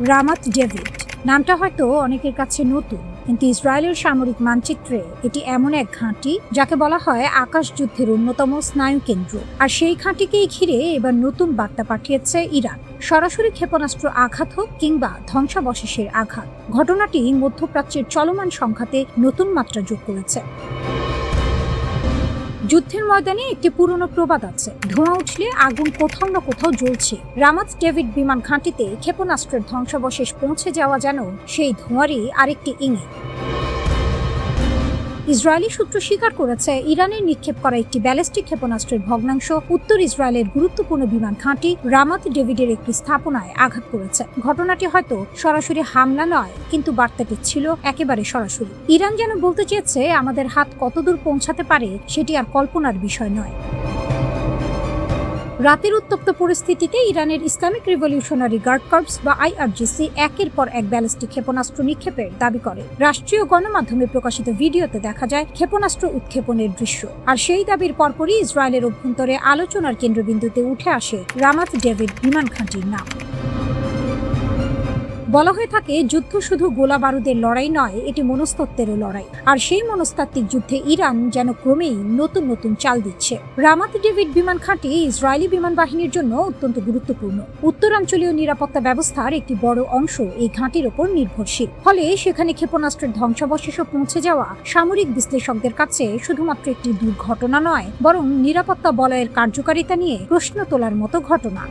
Ramat David নামটা হয়তো অনেকের কাছে নতুন, কিন্তু ইসরায়েলের সামরিক মানচিত্রে এটি এমন এক ঘাঁটি যাকে বলা হয় আকাশ যুদ্ধের অন্যতম স্নায়ু কেন্দ্র। আর সেই ঘাঁটিকেই ঘিরে এবার নতুন বার্তা পাঠিয়েছে ইরান। সরাসরি ক্ষেপণাস্ত্র আঘাত হোক কিংবা ধ্বংসাবশেষের আঘাত, ঘটনাটি মধ্যপ্রাচ্যের চলমান সংঘাতে নতুন মাত্রা যোগ করেছে। যুদ্ধের ময়দানে একটি পুরনো প্রবাদ আছে, ধোঁয়া উঠলে আগুন কোথাও না কোথাও জ্বলছে। রামাত ডেভিড বিমান ঘাঁটিতে ক্ষেপণাস্ত্রের ধ্বংসাবশেষ পৌঁছে যাওয়া যেন সেই ধোঁয়ারই আরেকটি ইঙ্গিত। ইসরায়েলি সূত্র স্বীকার করেছে, ইরানের নিক্ষেপ করা একটি ব্যালিস্টিক ক্ষেপণাস্ত্রের ভগ্নাংশ উত্তর ইসরায়েলের গুরুত্বপূর্ণ বিমান ঘাঁটি রামাত ডেভিডের একটি স্থাপনায় আঘাত করেছে। ঘটনাটি হয়তো সরাসরি হামলা নয়, কিন্তু বার্তাটি ছিল একেবারে সরাসরি। ইরান যেন বলতে চেয়েছে, আমাদের হাত কতদূর পৌঁছাতে পারে সেটি আর কল্পনার বিষয় নয়। রাতের উত্তপ্ত পরিস্থিতিতে ইরানের ইসলামিক রিভলিউশনারি গার্ড কর্পস বা আইআরজিসি একের পর এক ব্যালিস্টিক ক্ষেপণাস্ত্র নিক্ষেপের দাবি করে। রাষ্ট্রীয় গণমাধ্যমে প্রকাশিত ভিডিওতে দেখা যায় ক্ষেপণাস্ত্র উৎক্ষেপণের দৃশ্য। আর সেই দাবির পরপরই ইসরায়েলের অভ্যন্তরে আলোচনার কেন্দ্রবিন্দুতে উঠে আসে রামাত ডেভিড বিমান ঘাঁটির নাম। বলা হয়ে থাকে, যুদ্ধ শুধু গোলা বারুদের লড়াই নয়, এটি মনস্তত্ত্বেরও লড়াই। আর সেই মনস্তাত্ত্বিক যুদ্ধে ইরান যেন ক্রমেই নতুন নতুন চাল দিচ্ছে। রামাত ডেভিড বিমান ঘাঁটি ইসরায়েলি বিমান বাহিনীর জন্য অত্যন্ত গুরুত্বপূর্ণ। উত্তরাঞ্চলীয় নিরাপত্তা ব্যবস্থার একটি বড় অংশ এই ঘাঁটির ওপর নির্ভরশীল। ফলে সেখানে ক্ষেপণাস্ত্রের ধ্বংসাবশেষও পৌঁছে যাওয়া সামরিক বিশ্লেষকদের কাছে শুধুমাত্র একটি দুর্ঘটনা নয়, বরং নিরাপত্তা বলয়ের কার্যকারিতা নিয়ে প্রশ্ন তোলার মতো ঘটনা।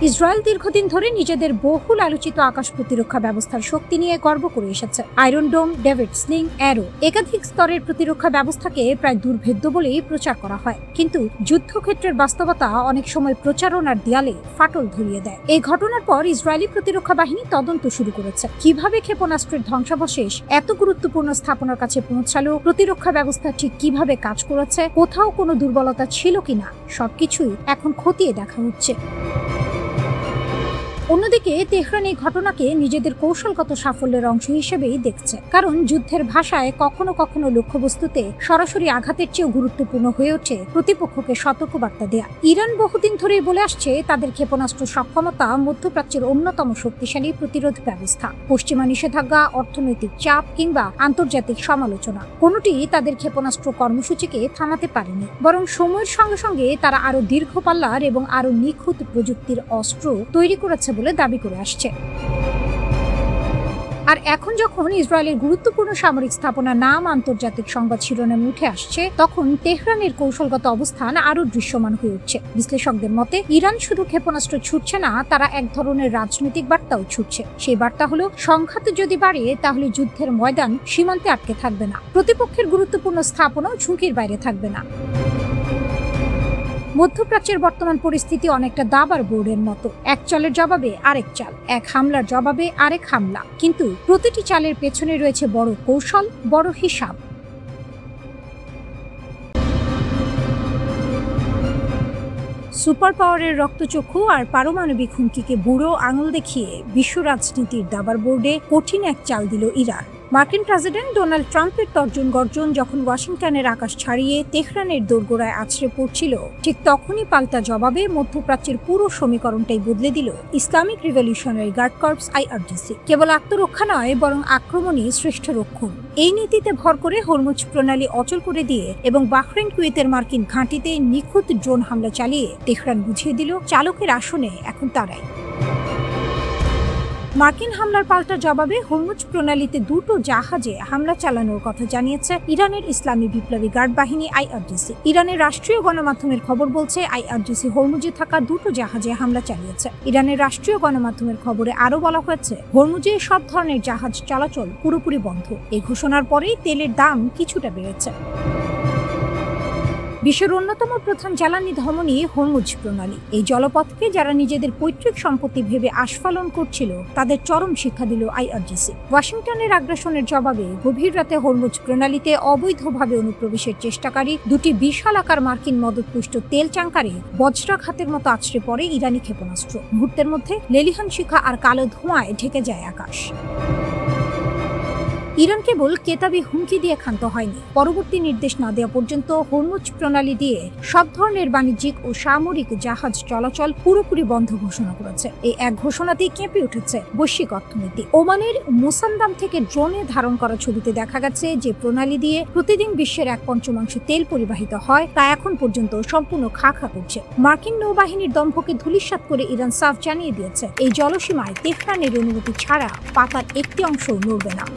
ইসরায়েল দীর্ঘদিন ধরে নিজেদের বহুল আলোচিত আকাশ প্রতিরক্ষা ব্যবস্থার শক্তি নিয়ে গর্ব করে এসেছে। আয়রন ডোম, ডেভিড স্লিং, অ্যারো একাধিক স্তরের প্রতিরক্ষা ব্যবস্থাকে প্রায় দুর্ভেদ্য বলেই প্রচার করা হয়। কিন্তু যুদ্ধক্ষেত্রের বাস্তবতা অনেক সময় প্রচারণার দেয়ালে ফাটল ধরিয়ে দেয়। এই ঘটনার পর ইসরায়েলি প্রতিরক্ষা বাহিনী তদন্ত শুরু করেছে, কিভাবে ক্ষেপণাস্ত্রের ধ্বংসাবশেষ এত গুরুত্বপূর্ণ স্থাপনার কাছে পৌঁছালো, প্রতিরক্ষা ব্যবস্থা ঠিক কিভাবে কাজ করেছে, কোথাও কোনো দুর্বলতা ছিল কিনা, সবকিছুই এখন খতিয়ে দেখা হচ্ছে। অন্যদিকে তেহরান এই ঘটনাকে নিজেদের কৌশলগত সাফল্যের অংশ হিসেবেই দেখছে। কারণ যুদ্ধের ভাষায় কখনো কখনো লক্ষ্যবস্তুতে সরাসরি আঘাতের চেয়েও গুরুত্বপূর্ণ হয়ে ওঠে প্রতিপক্ষকে সতর্কবার্তা দেয়া। ইরান বহুদিন ধরেই বলে আসছে, তাদের ক্ষেপণাস্ত্র সক্ষমতা মধ্যপ্রাচ্যের অন্যতম শক্তিশালী প্রতিরোধ ব্যবস্থা। পশ্চিমা নিষেধাজ্ঞা, অর্থনৈতিক চাপ কিংবা আন্তর্জাতিক সমালোচনা কোনোটি তাদের ক্ষেপণাস্ত্র কর্মসূচিকে থামাতে পারেনি, বরং সময়ের সঙ্গে সঙ্গে তারা আরো দীর্ঘ পাল্লার এবং আরো নিখুঁত প্রযুক্তির অস্ত্র তৈরি করেছে বলে দাবি করে আসছে। আর এখন যখন ইসরায়েলের গুরুত্বপূর্ণ সামরিক স্থাপনার নাম আন্তর্জাতিক সংবাদ শিরোনামে উঠে আসছে, তখন তেহরানের কৌশলগত অবস্থান আরো দৃশ্যমান হয়ে উঠছে। বিশ্লেষকদের মতে, ইরান শুধু ক্ষেপণাস্ত্র ছুটছে না, তারা এক ধরনের রাজনৈতিক বার্তাও ছুটছে। সেই বার্তা হলো, সংঘাত যদি বাড়ে তাহলে যুদ্ধের ময়দান সীমান্তে আটকে থাকবে না, প্রতিপক্ষের গুরুত্বপূর্ণ স্থাপনাও ঝুঁকির বাইরে থাকবে না। মধ্যপ্রাচ্যের বর্তমান পরিস্থিতি অনেকটা দাবার বোর্ডের মতো, এক চালের জবাবে আরেক চাল, এক হামলার জবাবে আরেক হামলা, কিন্তু প্রতিটি চালের পেছনে রয়েছে বড় কৌশল, বড় হিসাব। সুপার পাওয়ারের রক্তচক্ষু আর পারমাণবিক হুমকিকে বুড়ো আঙুল দেখিয়ে বিশ্ব রাজনীতির দাবার বোর্ডে কঠিন এক চাল দিল ইরান। মার্কিন প্রেসিডেন্ট ডোনাল্ড ট্রাম্পের তর্জন গর্জন যখন ওয়াশিংটনের আকাশ ছাড়িয়ে তেহরানের দোরগোড়ায় আছড়ে পড়ছিল, ঠিক তখনই পাল্টা জবাবে মধ্যপ্রাচ্যের পুরো সমীকরণটাই বদলে দিল Islamic revolutionary guard corps IRGC. কেবল আত্মরক্ষা নয়, বরং আক্রমণই শ্রেষ্ঠ রক্ষণ। এই নীতিতে ভর করে হরমুজ প্রণালী অচল করে দিয়ে এবং বাহরেন কুয়েতের মার্কিন ঘাঁটিতে নিখুঁত ড্রোন হামলা চালিয়ে তেহরান বুঝিয়ে দিল, চালকের আসনে এখন তারাই। মার্কিন হামলার পাল্টা জবাবে হরমুজ প্রণালীতে দুটো জাহাজে হামলা চালানোর কথা জানিয়েছে ইরানের ইসলামী বিপ্লবী গার্ড বাহিনী আইআরজিসি। ইরানের রাষ্ট্রীয় গণমাধ্যমের খবর বলছে, আইআরজিসি হরমুজে থাকা দুটো জাহাজে হামলা চালিয়েছে। ইরানের রাষ্ট্রীয় গণমাধ্যমের খবরে আরো বলা হয়েছে, হরমুজে সব ধরনের জাহাজ চলাচল পুরোপুরি বন্ধ। এই ঘোষণার পরেই তেলের দাম কিছুটা বেড়েছে। বিশ্বের অন্যতম প্রধান জ্বালানি ধমনী হরমুজ প্রণালী। এই জলপথকে যারা নিজেদের পৈতৃক সম্পত্তি ভেবে আস্ফালন করছিল, তাদের চরম শিক্ষা দিল আইআরজিসি। ওয়াশিংটনের আগ্রাসনের জবাবে গভীর রাতে হরমুজ প্রণালীতে অবৈধভাবে অনুপ্রবেশের চেষ্টাকারী দুটি বিশাল আকার মার্কিন মদতপুষ্ট তেল ট্যাঙ্কারে বজ্রাঘাতের মতো আছড়ে পড়ে ইরানি ক্ষেপণাস্ত্র। মুহূর্তের মধ্যে লেলিহান শিখা আর কালো ধোঁয়ায় ঢেকে যায় আকাশ। ইরান কেবল কেতাবি হুমকি দিয়ে ক্ষান্ত হয়নি, পরবর্তী নির্দেশ না দেওয়া পর্যন্ত হরমুজ প্রণালী দিয়ে সব ধরনের বাণিজ্যিক ও সামরিক জাহাজ চলাচল পুরোপুরি বন্ধ ঘোষণা করেছে। এই এক ঘোষণাতেই কেঁপে উঠেছে বৈশ্বিক অর্থনীতি। ওমানের মুসান্দাম থেকে ড্রোনে ধারণ করা ছবিতে দেখা গেছে যে প্রণালী দিয়ে প্রতিদিন বিশ্বের 1/5 তেল পরিবাহিত হয় তা এখন পর্যন্ত সম্পূর্ণ খাঁ করছে। মার্কিন নৌবাহিনীর দম্ভকে ধূলিসাৎ করে ইরান সাফ জানিয়ে দিয়েছে, এই জলসীমায় তেহরানের অনুমতি ছাড়া পাতার একটি অংশও নড়বে না।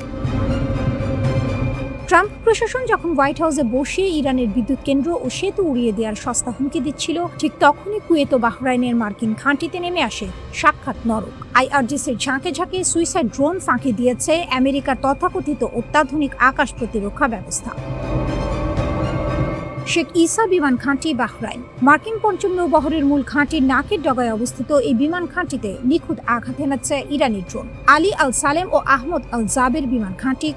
ট্রাম্প প্রশাসন যখন হোয়াইট হাউসে বসে ইরানের বিদ্যুৎ কেন্দ্র ও সেতু উড়িয়ে দেওয়ার সস্তা হুমকি দিচ্ছিল, ঠিক তখনই কুয়েত ও বাহরাইনের মার্কিন ঘাঁটিতে নেমে আসে সাক্ষাৎ নরক। আইআরজিসির ঝাঁকে ঝাঁকে সুইসাইড ড্রোন ফাঁকি দিয়েছে আমেরিকার তথাকথিত অত্যাধুনিক আকাশ প্রতিরক্ষা ব্যবস্থা। শেখ ঈসা বিমান ঘাঁটি বাহরাইন। মার্কিন পঞ্চম নৌবহরের মূল ঘাঁটির নাকের ডগায় অবস্থিত এই বিমান ঘাঁটিতে নিখুঁত আঘাত হেনাচ্ছে ইরানি ড্রোন। আলী আল সালেম ও আহমদ আল জাবের বিমান ঘাঁটি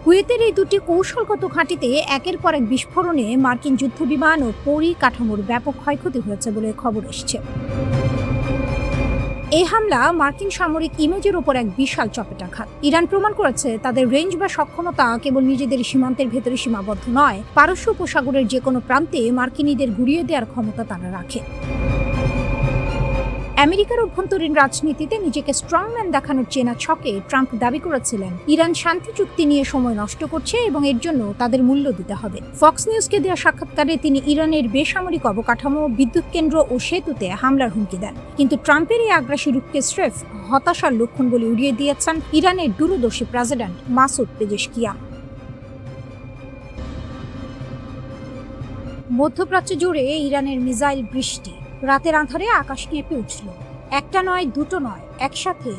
কুয়েতের এই দুটি কৌশলগত ঘাঁটিতে একের পর এক বিস্ফোরণে মার্কিন যুদ্ধ বিমান ও পরিকাঠামোর ব্যাপক ক্ষয়ক্ষতি হয়েছে বলে খবর এসছে। এই হামলা মার্কিন সামরিক ইমেজের উপর এক বিশাল চপেটাঘাত। ইরান প্রমাণ করেছে তাদের রেঞ্জ বা সক্ষমতা কেবল নিজেদের সীমান্তের ভেতরে সীমাবদ্ধ নয়, পারস্য উপসাগরের যে কোনো প্রান্তে মার্কিনীদের ঘুরিয়ে দেওয়ার ক্ষমতা তারা রাখে। আমেরিকার অভ্যন্তরীণ রাজনীতিতে নিজেকে স্ট্রংম্যান দেখানোর চেনা ছকে ট্রাম্প দাবি করেছিলেন ইরান শান্তি চুক্তি নিয়ে সময় নষ্ট করছে এবং এর জন্য তাদের মূল্য দিতে হবে। ফক্স নিউজকে দেওয়া সাক্ষাৎকারে তিনি ইরানের বেসামরিক অবকাঠামো, বিদ্যুৎ কেন্দ্র ও সেতুতে হামলার হুমকি দেন। কিন্তু ট্রাম্পের এই আগ্রাসী রূপকে স্রেফ হতাশার লক্ষণ বলে উড়িয়ে দিয়েছেন ইরানের দূরদর্শী প্রেসিডেন্ট মাসুদ পেজেশকিয়ান। মধ্যপ্রাচ্য জুড়ে ইরানের মিসাইল বৃষ্টি। রাতের আঁধারে আকাশ কেঁপে উঠল। একটা নয়, দুটো নয়, একসাথে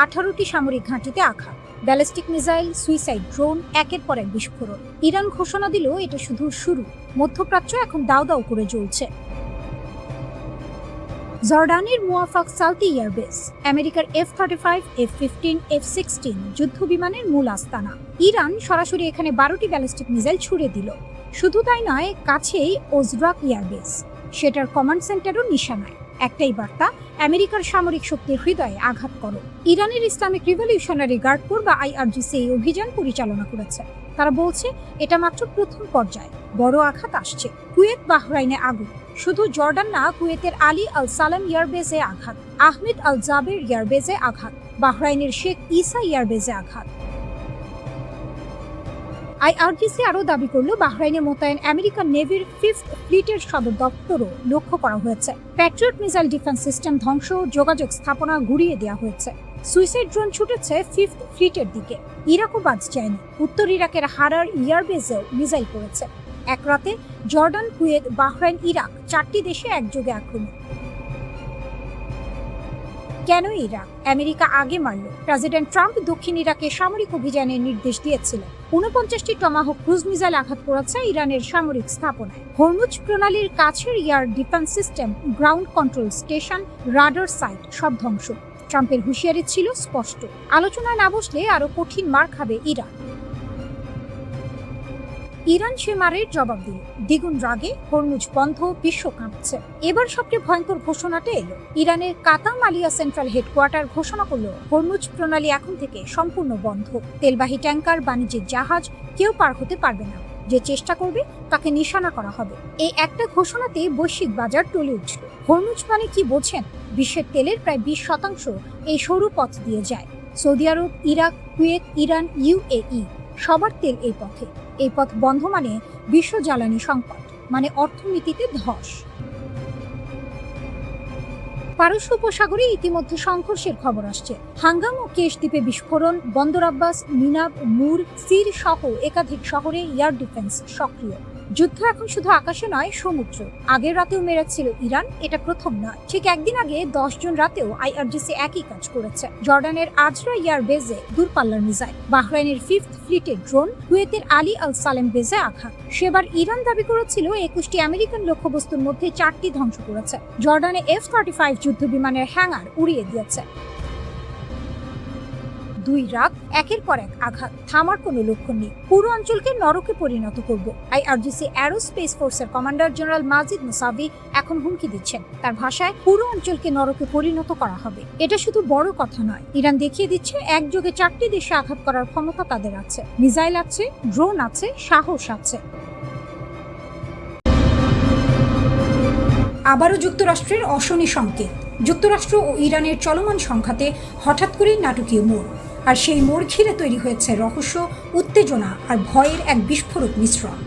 18টি সামরিক ঘাঁটিতে আঘাত। ব্যালিস্টিক মিসাইল, সুইসাইড ড্রোন, একের পর এক বিস্ফোরণ। ইরান ঘোষণা দিল এটা শুধু শুরু, মধ্যপ্রাচ্য এখন দাউ দাউ করে জ্বলছে। জর্ডানের মুওয়াফাক সালতি এয়ারবেস, আমেরিকার F-35, F-15, F-16 যুদ্ধ বিমানের মূল আস্তানা। ইরান সরাসরি এখানে 12টি ব্যালিস্টিক মিসাইল ছুড়ে দিল। শুধু তাই নয়, কাছেই ওজরাক এয়ারবেস, সেটার কমান্ড সেন্টারও নিশানায়। একটাই বার্তা, আমেরিকার সামরিক শক্তির হৃদয়ে আঘাত করো। ইরানের ইসলামিক রিভলিউশনারি গার্ড কোর বা আইআরজিসি এই অভিযান পরিচালনা করেছে। তারা বলছে এটা মাত্র প্রথম পর্যায়, বড় আঘাত আসছে। কুয়েত বাহরাইনে আগুন। শুধু জর্ডান না, কুয়েতের আলী আল সালেম এয়ারবেসে আঘাত, আহমেদ আল জাবের এয়ারবেসে আঘাত, বাহরাইনের শেখ ঈসা এয়ারবেসে আঘাত। আইআরজিসি আরও দাবি করলো বাহরাইনে মোতায়েন আমেরিকান নেভির 5th ফ্লিটের সদর দপ্তরও লক্ষ্য করা হয়েছে। প্যাট্রিয়ট মিসাইল ডিফেন্স সিস্টেম ধ্বংস, যোগাযোগ স্থাপনা গুড়িয়ে দেওয়া হয়েছে। সুইসাইড ড্রোন ছুটেছে 5th ফ্লিটের দিকে। ইরাকও বাদ যায়নি, উত্তর ইরাকের হারার এয়ারবেসেও মিসাইল পড়েছে। এক রাতে জর্ডান, কুয়েত, বাহরাইন, ইরাক 4টি দেশে একযোগে আক্রমণ। কেন ইরাক? আমেরিকা আগে মারল। প্রেসিডেন্ট ট্রাম্প দক্ষিণ ইরাকে সামরিক অভিযানের নির্দেশ দিয়েছিলেন। 49টি টমাহক ক্রুজ মিসাইল আঘাত করেছে ইরানের সামরিক স্থাপনায়। হরমুজ প্রণালীর কাছের air defence system, ground control station, radar site সব ধ্বংস। ট্রাম্পের হুঁশিয়ারি ছিল স্পষ্ট, আলোচনায় না বসলে আরো কঠিন মার খাবে ইরান। ইরান সে মারের জবাব দিল। দ্বিগুণ রাগে হরমুজ বন্ধ, বিশ্ব কাঁপছে। এবার সবচেয়ে ভয়ঙ্কর ঘোষণাটা এলো। ইরানের কাতাম আলিয়া সেন্ট্রাল হেডকোয়ার্টার ঘোষণা করলো হরমুজ প্রণালী এখন থেকে সম্পূর্ণ বন্ধ। তেলবাহী ট্যাঙ্কার, বাণিজ্যিক জাহাজ কেউ পার হতে পারবে না। যে চেষ্টা করবে তাকে নিশানা করা হবে। এই একটা ঘোষণাতে বৈশ্বিক বাজার টলে উঠল। হরমুজ মানে কি বোঝেন? বিশ্বের তেলের প্রায় 20% এই সরু পথ দিয়ে যায়। সৌদি আরব, ইরাক, কুয়েত, ইরান, UAE সবার তেল এই পথে। এই পথ বন্ধ মানে বিশ্ব জ্বালানি সংকট, মানে অর্থনীতিতে ধস। পারস্য উপসাগরে ইতিমধ্যে সংঘর্ষের খবর আসছে। হাঙ্গাম ও কেশ দ্বীপে বিস্ফোরণ, বন্দর আব্বাস, মিনাব, মুর, সির সহ একাধিক শহরে এয়ার ডিফেন্স সক্রিয়। যুদ্ধ এখন শুধু আকাশে নয়, সমুদ্র। আগের রাতেও মেরেছিল ইরান, এটা প্রথম নয়। ঠিক একদিন আগে 10 জুন রাতেও আইআরজিসি একই কাজ করেছে। জর্ডানের আজরা এয়ার বেজে দূরপাল্লার মিসাইল, বাহরাইনের 5th ফ্লিটের ড্রোন, কুয়েতের আলী আল সালেম বেজে আঘাত। সেবার ইরান দাবি করেছিল 21টি আমেরিকান লক্ষ্যবস্তুর মধ্যে 4টি ধ্বংস করেছে। জর্ডানে F-35 যুদ্ধ বিমানের হ্যাঙ্গার উড়িয়ে দিয়েছে। দুই রাত একের পর এক আঘাত, থামার কোনো লক্ষণ নেই। পুরো অঞ্চলকে নরকে পরিণত করব। আইআরজিসি অ্যারোস্পেস ফোর্সের কমান্ডার জেনারেল মাজিদ মুসাভি এখন হুমকি দিচ্ছেন। তার ভাষায়, পুরো অঞ্চলকে নরকে পরিণত করা হবে। এটা শুধু বড় কথা নয়, ইরান দেখিয়ে দিচ্ছে একযোগে 4টি দেশে আঘাত করার ক্ষমতা তাদের আছে। মিসাইল আছে, ড্রোন আছে, সাহস আছে। আবারও যুক্তরাষ্ট্রের অশনি সংকেত। যুক্তরাষ্ট্র ও ইরানের চলমান সংঘাতে হঠাৎ করেই নাটকীয় মোড়, আর সেই মোড় ঘিরে তৈরি হয়েছে রহস্য, উত্তেজনা আর ভয়ের এক বিস্ফোরক মিশ্রণ।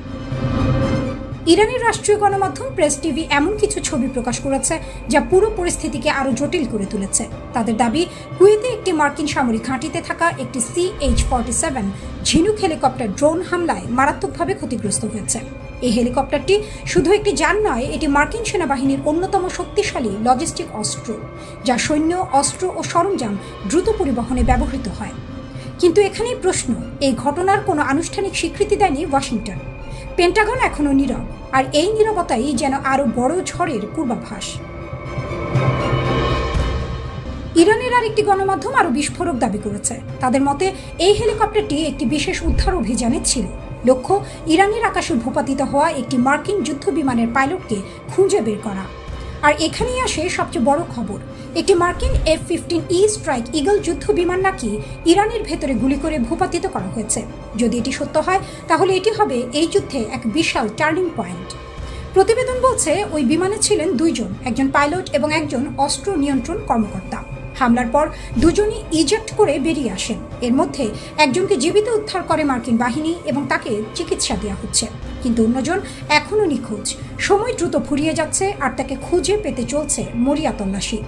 ইরানের রাষ্ট্রীয় গণমাধ্যম প্রেস টিভি এমন কিছু ছবি প্রকাশ করেছে যা পুরো পরিস্থিতিকে আরও জটিল করে তুলেছে। তাদের দাবি, কুয়েতে একটি মার্কিন সামরিক ঘাঁটিতে থাকা একটি CH-47 ঝিনুক হেলিকপ্টার ড্রোন হামলায় মারাত্মকভাবে ক্ষতিগ্রস্ত হয়েছে। এই হেলিকপ্টারটি শুধু একটি যান নয়, এটি মার্কিন সেনাবাহিনীর অন্যতম শক্তিশালী লজিস্টিক অস্ত্র, যা সৈন্য, অস্ত্র ও সরঞ্জাম দ্রুত পরিবহনে ব্যবহৃত হয়। কিন্তু এখানেই প্রশ্ন, এই ঘটনার কোনো আনুষ্ঠানিক স্বীকৃতি দেয়নি ওয়াশিংটন। পেন্টাগন এখনো নীরব, আর এই নীরবতাই যেন আরো বড় ঝড়ের পূর্বাভাস। ইরানের আরেকটি গণমাধ্যম আরো বিস্ফোরক দাবি করেছে। তাদের মতে, এই হেলিকপ্টারটি একটি বিশেষ উদ্ধার অভিযানে ছিল। লক্ষ্য, ইরানের আকাশে ভূপাতিত হওয়া একটি মার্কিন যুদ্ধ বিমানের পাইলটকে খুঁজে বের করা। আর এখানেই আসে সবচেয়ে বড় খবর, একটি মার্কিন F-15E স্ট্রাইক ইগল যুদ্ধ বিমান নাকি ইরানের ভেতরে গুলি করে ভূপাতিত করা হয়েছে। যদি এটি সত্য হয়, তাহলে এটি হবে এই যুদ্ধে এক বিশাল টার্নিং পয়েন্ট। প্রতিবেদন বলছে, ওই বিমানে ছিলেন 2 জন, একজন পাইলট এবং একজন অস্ত্র নিয়ন্ত্রণ কর্মকর্তা। হামলার পর দুজনই ইজেক্ট করে বেরিয়ে আসেন। এর মধ্যে একজনকে জীবিত উদ্ধার করে মার্কিন বাহিনী এবং তাকে চিকিৎসা দেওয়া হচ্ছে, কিন্তু অন্যজন এখনও নিখোঁজ। সময় দ্রুত ফুরিয়ে যাচ্ছে আর তাকে খুঁজে পেতে চলছে মরিয়া তল্লাশি।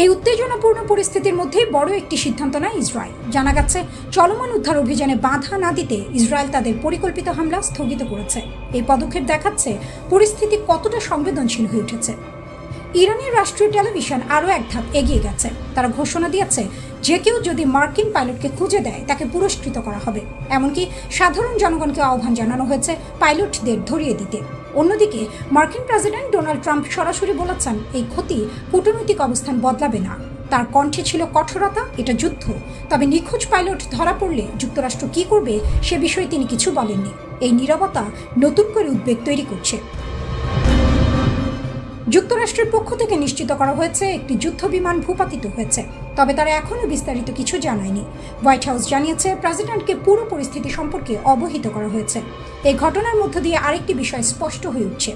এই উত্তেজনাপূর্ণ পরিস্থিতির মধ্যে বড় একটি সিদ্ধান্ত নেয় ইসরায়েল। জানা গেছে, চলমান উদ্ধার অভিযানে বাধা না দিতে ইসরায়েল তাদের পরিকল্পিত হামলা স্থগিত করেছে। এই পদক্ষেপ দেখাচ্ছে পরিস্থিতি কতটা সংবেদনশীল হয়ে উঠেছে। ইরানের রাষ্ট্রীয় টেলিভিশন আরও এক ধাপ এগিয়ে গেছে। তারা ঘোষণা দিয়েছে, যে কেউ যদি মার্কিন পাইলটকে খুঁজে দেয় তাকে পুরস্কৃত করা হবে। এমনকি সাধারণ জনগণকে আহ্বান জানানো হয়েছে পাইলটদের ধরিয়ে দিতে। অন্যদিকে মার্কিন প্রেসিডেন্ট ডোনাল্ড ট্রাম্প সরাসরি বলেছেন, এই ক্ষতি কূটনৈতিক অবস্থান বদলাবে না। তার কণ্ঠে ছিল কঠোরতা, এটা যুদ্ধ। তবে নিখোঁজ পাইলট ধরা পড়লে যুক্তরাষ্ট্র কি করবে সে বিষয়ে তিনি কিছু বলেননি। এই নীরবতা নতুন করে উদ্বেগ তৈরি করছে। যুক্তরাষ্ট্রের পক্ষ থেকে নিশ্চিত করা হয়েছে একটি যুদ্ধ বিমান ভূপাতিত হয়েছে, তবে তারা এখনও বিস্তারিত কিছু জানায়নি। হোয়াইট হাউস জানিয়েছে, প্রেসিডেন্টকে পুরো পরিস্থিতি সম্পর্কে অবহিত করা হয়েছে। এই ঘটনার মধ্য দিয়ে আরেকটি বিষয় স্পষ্ট হয়ে উঠছে,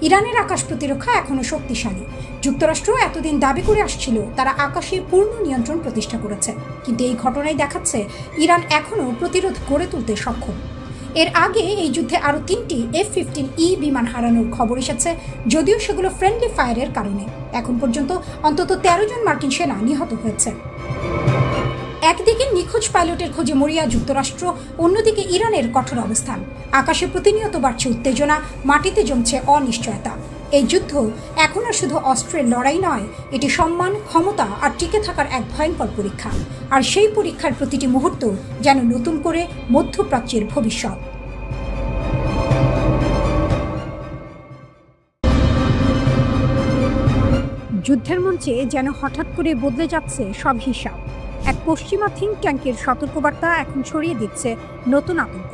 ইরানের আকাশ প্রতিরক্ষা এখনও শক্তিশালী। যুক্তরাষ্ট্র এতদিন দাবি করে আসছিল তারা আকাশে পূর্ণ নিয়ন্ত্রণ প্রতিষ্ঠা করেছে, কিন্তু এই ঘটনাই দেখাচ্ছে ইরান এখনও প্রতিরোধ গড়ে তুলতে সক্ষম। এর আগে এই যুদ্ধে আরও 3টি F-15E বিমান হারানোর খবর এসেছে, যদিও সেগুলো ফ্রেন্ডলি ফায়ারের কারণে। এখন পর্যন্ত অন্তত 13 জন মার্কিন সেনা নিহত হয়েছে। একদিকে নিখোঁজ পাইলটের খোঁজে মরিয়া যুক্তরাষ্ট্র, অন্যদিকে ইরানের কঠোর অবস্থান। আকাশে প্রতিনিয়ত বাড়ছে উত্তেজনা, মাটিতে জমছে অনিশ্চয়তা। এই যুদ্ধ এখন আর শুধু অস্ত্রের লড়াই নয়, এটি সম্মান, ক্ষমতা আর টিকে থাকার এক ভয়ঙ্কর পরীক্ষা। আর সেই পরীক্ষার প্রতিটি মুহূর্ত যেন নতুন করে মধ্যপ্রাচ্যের ভবিষ্যৎ। যুদ্ধের মঞ্চে যেন হঠাৎ করে বদলে যাচ্ছে সব হিসাব। এক পশ্চিমা থিঙ্ক ট্যাঙ্কের সতর্কবার্তা এখন ছড়িয়ে দিচ্ছে নতুন আতঙ্ক।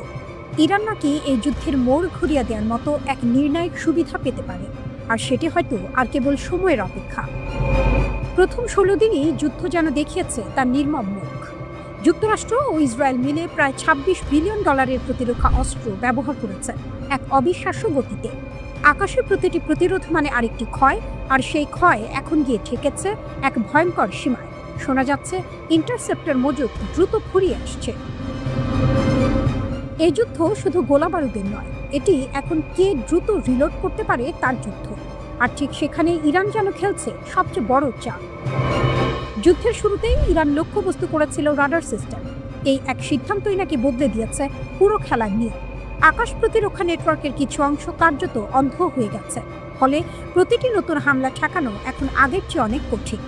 ইরান নাকি এই যুদ্ধের মোড় ঘুরিয়ে দেওয়ার মতো এক নির্ণায়ক সুবিধা পেতে পারে, আর সেটি হয়তো আর কেবল সময়ের অপেক্ষা। প্রথম 16 দিনই যুদ্ধ যেন দেখিয়েছে তার নির্মম মুখ। যুক্তরাষ্ট্র ও ইসরায়েল মিলে প্রায় $26 বিলিয়ন প্রতিরক্ষা অস্ত্র ব্যবহার করেছে এক অবিশ্বাস্য গতিতে। আকাশের প্রতিটি প্রতিরোধ মানে আরেকটি ক্ষয়, আর সেই ক্ষয় এখন গিয়ে ঠেকেছে এক ভয়ঙ্কর সীমায়। শোনা যাচ্ছে ইন্টারসেপ্টর মজুদ দ্রুত ফুরিয়ে আসছে। এই যুদ্ধ শুধু গোলাবারুদের নয়, এটি এখন কে দ্রুত রিলোড করতে পারে তার যুদ্ধ। আর ঠিক সেখানে ইরান যেন খেলছে সবচেয়ে বড় চাল। যুদ্ধের শুরুতেই ইরান লক্ষ্যবস্তু করেছিল রাডার সিস্টেম। এই এক সিদ্ধান্তই নাকি বদলে দিয়েছে পুরো খেলার নিয়ম। আকাশ প্রতিরক্ষা নেটওয়ার্কের কিছু অংশ কার্যত অন্ধ হয়ে গেছে, ফলে প্রতিটি নতুন হামলা ঠেকানো এখন আগের চেয়ে অনেক কঠিন।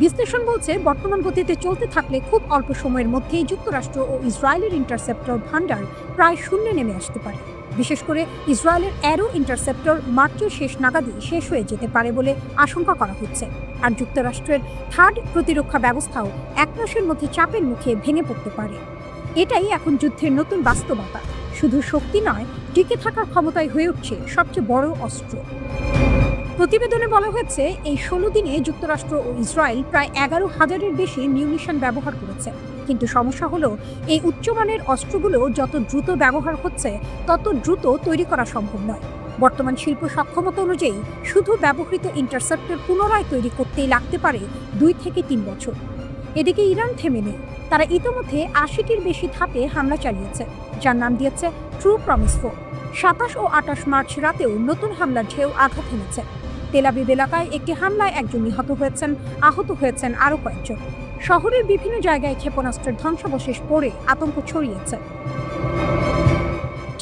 বিশ্লেষণ বলছে, বর্তমান গতিতে চলতে থাকলে খুব অল্প সময়ের মধ্যেই যুক্তরাষ্ট্র ও ইসরায়েলের ইন্টারসেপ্টর ভান্ডার প্রায় শূন্যে নেমে আসতে পারে। বিশেষ করে ইসরায়েলের অ্যারো ইন্টারসেপ্টর মার্চের শেষ নাগাদই শেষ হয়ে যেতে পারে বলে আশঙ্কা করা হচ্ছে। আর যুক্তরাষ্ট্রের থার্ড প্রতিরক্ষা ব্যবস্থাও 1 মাসের মধ্যে চাপের মুখে ভেঙে পড়তে পারে। এটাই এখন যুদ্ধের নতুন বাস্তবতা। শুধু শক্তি নয়, টিকে থাকার ক্ষমতাই হয়ে উঠছে সবচেয়ে বড় অস্ত্র। প্রতিবেদনে বলা হয়েছে, এই 16 দিনে যুক্তরাষ্ট্র ও ইসরায়েল প্রায় 11,000-এর বেশি মিউনিশন ব্যবহার করেছে। কিন্তু সমস্যা হলো, এই উচ্চমানের অস্ত্রগুলো যত দ্রুত ব্যবহার হচ্ছে তত দ্রুত তৈরি করা সম্ভব নয়। বর্তমান শিল্প সক্ষমতা অনুযায়ী শুধু ব্যবহৃত ইন্টারসেপ্টর পুনরায় তৈরি করতেই লাগতে পারে 2 থেকে 3 বছর। এদিকে ইরান থেমে নেই। তারা ইতোমধ্যে 80টির বেশি ধাপে হামলা চালিয়েছে, যার নাম দিয়েছে ট্রু প্রমিস 4। 27 ও 28 মার্চ রাতেও নতুন হামলার ঢেউ আঘাত এনেছে। তেল আবিব এলাকায় একটি হামলায় একজন নিহত হয়েছেন, আহত হয়েছেন আরও কয়েকজন। শহরের বিভিন্ন জায়গায় ক্ষেপণাস্ত্রের ধ্বংসাবশেষ পড়ে আতঙ্ক ছড়িয়েছে।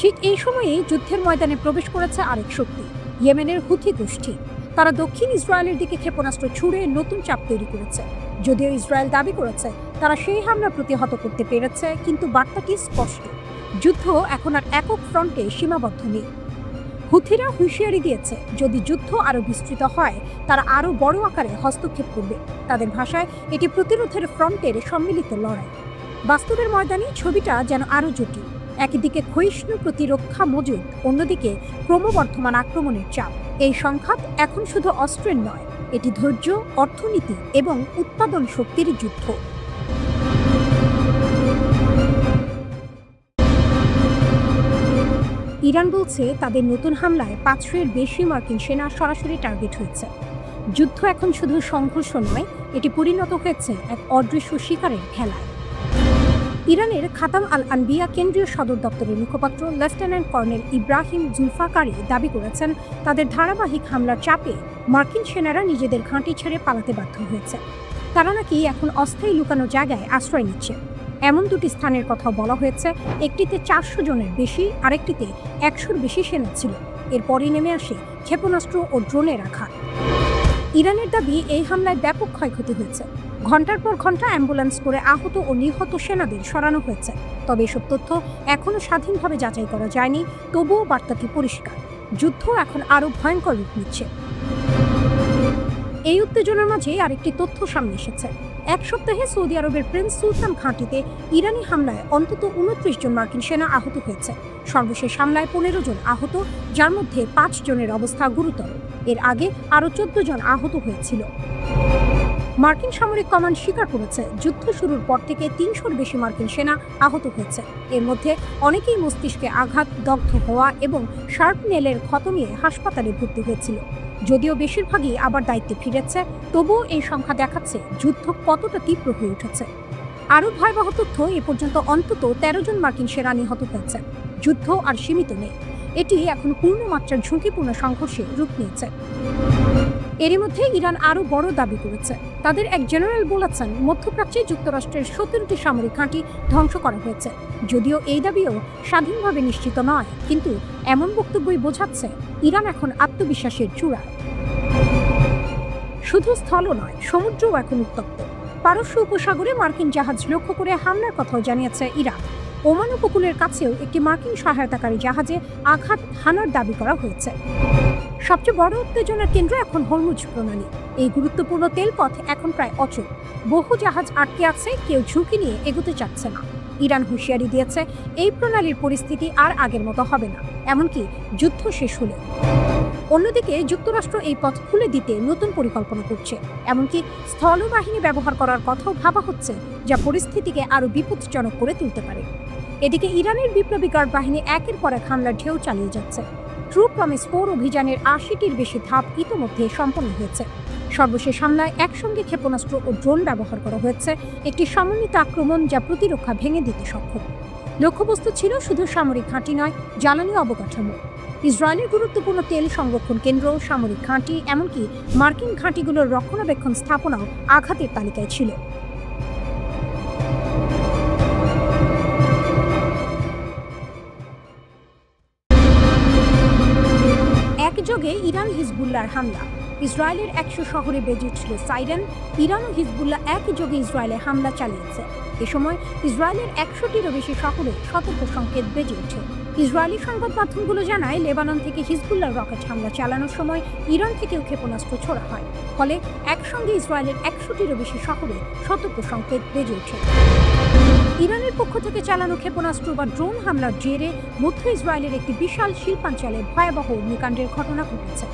ঠিক এই সময়েই যুদ্ধের ময়দানে প্রবেশ করেছে আরেক শক্তি, ইয়েমেনের হুথি গোষ্ঠী। তারা দক্ষিণ ইসরায়েলের দিকে ক্ষেপণাস্ত্র ছুড়ে নতুন চাপ তৈরি করেছে। যদিও ইসরায়েল দাবি করেছে তারা সেই হামলা প্রতিহত করতে পেরেছে, কিন্তু বার্তাটি স্পষ্ট, যুদ্ধ এখন আর একক ফ্রন্টে সীমাবদ্ধ নেই। হুথিরা হুঁশিয়ারি দিয়েছে, যদি যুদ্ধ আরও বিস্তৃত হয় তারা আরও বড় আকারে হস্তক্ষেপ করবে। তাদের ভাষায় এটি প্রতিরোধের ফ্রন্টের সম্মিলিত লড়াই। বাস্তবের ময়দানে ছবিটা যেন আরও জটিল। একদিকে ক্ষয়িষ্ণু প্রতিরক্ষা মজুদ, অন্যদিকে ক্রমবর্ধমান আক্রমণের চাপ। এই সংঘাত এখন শুধু অস্ত্রের নয়, এটি ধৈর্য, অর্থনীতি এবং উৎপাদন শক্তির যুদ্ধ। ইরান বলছে তাদের নতুন হামলায় 500-এর বেশি মার্কিন সেনা সরাসরি টার্গেট হয়েছে। যুদ্ধ এখন শুধু সংঘর্ষ নয়, এটি পরিণত হয়েছে এক অদৃশ্য শিকারের খেলায়। ইরানের খাতাম আল আনবিয়া কেন্দ্রীয় সদর দপ্তরের মুখপাত্র লেফটেন্যান্ট কর্নেল ইব্রাহিম জুলফাকারি দাবি করেছেন, তাদের ধারাবাহিক হামলার চাপে মার্কিন সেনারা নিজেদের ঘাঁটি ছেড়ে পালাতে বাধ্য হয়েছে। তারা নাকি এখন অস্থায়ী লুকানো জায়গায় আশ্রয় নিচ্ছে। এমন 2টি স্থানের কথা বলা হয়েছে, একটিতে 400 জনের বেশি, আরেকটিতে 100-র বেশি সেনা ছিল। এরপরই নেমে আসে ক্ষেপণাস্ত্র ও ড্রোনের আঘাত। ইরানের দাবি, এই হামলায় ব্যাপক ক্ষয়ক্ষতি হয়েছে। ঘন্টার পর ঘন্টা অ্যাম্বুলেন্স করে আহত ও নিহত সেনাদের সরানো হয়েছে। তবে এসব তথ্য এখনও স্বাধীনভাবে যাচাই করা যায়নি। তবুও বার্তাটি পরিষ্কার, যুদ্ধ এখন আরও ভয়ঙ্কর রূপ নিচ্ছে। এই উত্তেজনার মাঝে আরেকটি তথ্য সামনে এসেছে। 1 সপ্তাহে সৌদি আরবের প্রিন্স সুলতান ঘাঁটিতে ইরানি হামলায় অন্তত 29 জন মার্কিন সেনা আহত হয়েছে। সর্বশেষ হামলায় 15 জন আহত, যার মধ্যে 5 জনের অবস্থা গুরুতর। এর আগে আরও 14 জন আহত হয়েছিল। মার্কিন সামরিক কমান্ড স্বীকার করেছে, যুদ্ধ শুরুর পর থেকে 300-র বেশি মার্কিন সেনা আহত হয়েছে। এর মধ্যে অনেকেই মস্তিষ্কে আঘাত, দগ্ধ হওয়া এবং শার্প নেলের ক্ষত নিয়ে হাসপাতালে ভর্তি হয়েছিল। যদিও বেশিরভাগই আবার দায়িত্বে ফিরেছে, তবুও এই সংখ্যা দেখাচ্ছে যুদ্ধ কতটা তীব্র হয়ে উঠেছে। আরও ভয়াবহ তথ্য, এ পর্যন্ত অন্তত 13 জন মার্কিন সেনা নিহত হয়েছে। যুদ্ধ আর সীমিত নেই, এটি এখন পূর্ণমাত্রার ঝুঁকিপূর্ণ সংঘর্ষে রূপ নিয়েছে। এরই মধ্যে ইরান আরও বড় দাবি করেছে। তাদের এক জেনারেল বলেছেন, মধ্যপ্রাচ্যে যুক্তরাষ্ট্রের 17টি সামরিক ঘাঁটি ধ্বংস করা হয়েছে। যদিও এই দাবিও স্বাধীনভাবে নিশ্চিত নয়, কিন্তু এমন বক্তব্যই বোঝাচ্ছে ইরান এখন আত্মবিশ্বাসের চূড়ায়। শুধু স্থলও নয়, সমুদ্রও এখন উত্তপ্ত। পারস্য উপসাগরে মার্কিন জাহাজ লক্ষ্য করে হামলার কথাও জানিয়েছে ইরান। ওমান উপকূলের কাছেও একটি মার্কিন সহায়তাকারী জাহাজে আঘাত হানার দাবি করা হয়েছে। সবচেয়ে বড় উত্তেজনার কেন্দ্র এখন হরমুজ প্রণালী। এই গুরুত্বপূর্ণ তেলপথ এখন প্রায় অচল। বহু জাহাজ আটকে আছে, কেউ ঝুঁকি নিয়ে এগোতে চাচ্ছে না। ইরান হুঁশিয়ারি দিয়েছে, এই প্রণালীর পরিস্থিতি আর আগের মতো হবে না, এমনকি যুদ্ধ শেষ হলে। অন্যদিকে যুক্তরাষ্ট্র এই পথ খুলে দিতে নতুন পরিকল্পনা করছে, এমনকি স্থলবাহিনী ব্যবহার করার কথাও ভাবা হচ্ছে, যা পরিস্থিতিকে আরও বিপজ্জনক করে তুলতে পারে। এদিকে ইরানের বিপ্লবী গার্ড বাহিনী একের পর এক হামলার ঢেউ চালিয়ে যাচ্ছে। ট্রু প্রমিস 4 অভিযানের 80-টির বেশি ধাপ ইতোমধ্যে সম্পন্ন হয়েছে। সর্বশেষ হামলায় একসঙ্গে ক্ষেপণাস্ত্র ও ড্রোন ব্যবহার করা হয়েছে, একটি সমন্বিত আক্রমণ যা প্রতিরক্ষা ভেঙে দিতে সক্ষম। লক্ষ্যবস্তু ছিল শুধু সামরিক ঘাঁটি নয়, জ্বালানি অবকাঠামো। ইসরায়েলের গুরুত্বপূর্ণ তেল সংরক্ষণ কেন্দ্র, সামরিক ঘাঁটি, এমনকি মার্কিন ঘাঁটিগুলোর রক্ষণাবেক্ষণ স্থাপনাও আঘাতের তালিকায় ছিল। একযোগে ইরান হিজবুল্লাহর হামলা। ইসরায়েলের 100 শহরে বেজে উঠল সাইরেন। ইরান ও হিজবুল্লাহ একযোগে ইসরায়েলে হামলা চালিয়েছে। এ সময় ইসরায়েলের 100-টিরও বেশি শহরে সতর্ক সংকেত বেজে ওঠে। ইসরায়েলি সংবাদ মাধ্যমগুলো জানায়, লেবানন থেকে হিজবুল্লাহ রকেট হামলা চালানোর সময় ইরান থেকেও ক্ষেপণাস্ত্র ছোড়া হয়। ফলে একসঙ্গে ইসরায়েলের 100টিরও বেশি শহরে সতর্ক সংকেত বেজে ওঠে। ইরানের পক্ষ থেকে চালানো ক্ষেপণাস্ত্র বা ড্রোন হামলার জেরে মধ্য ইসরায়েলের একটি বিশাল শিল্পাঞ্চলে ভয়াবহ অগ্নিকাণ্ডের ঘটনা ঘটেছে।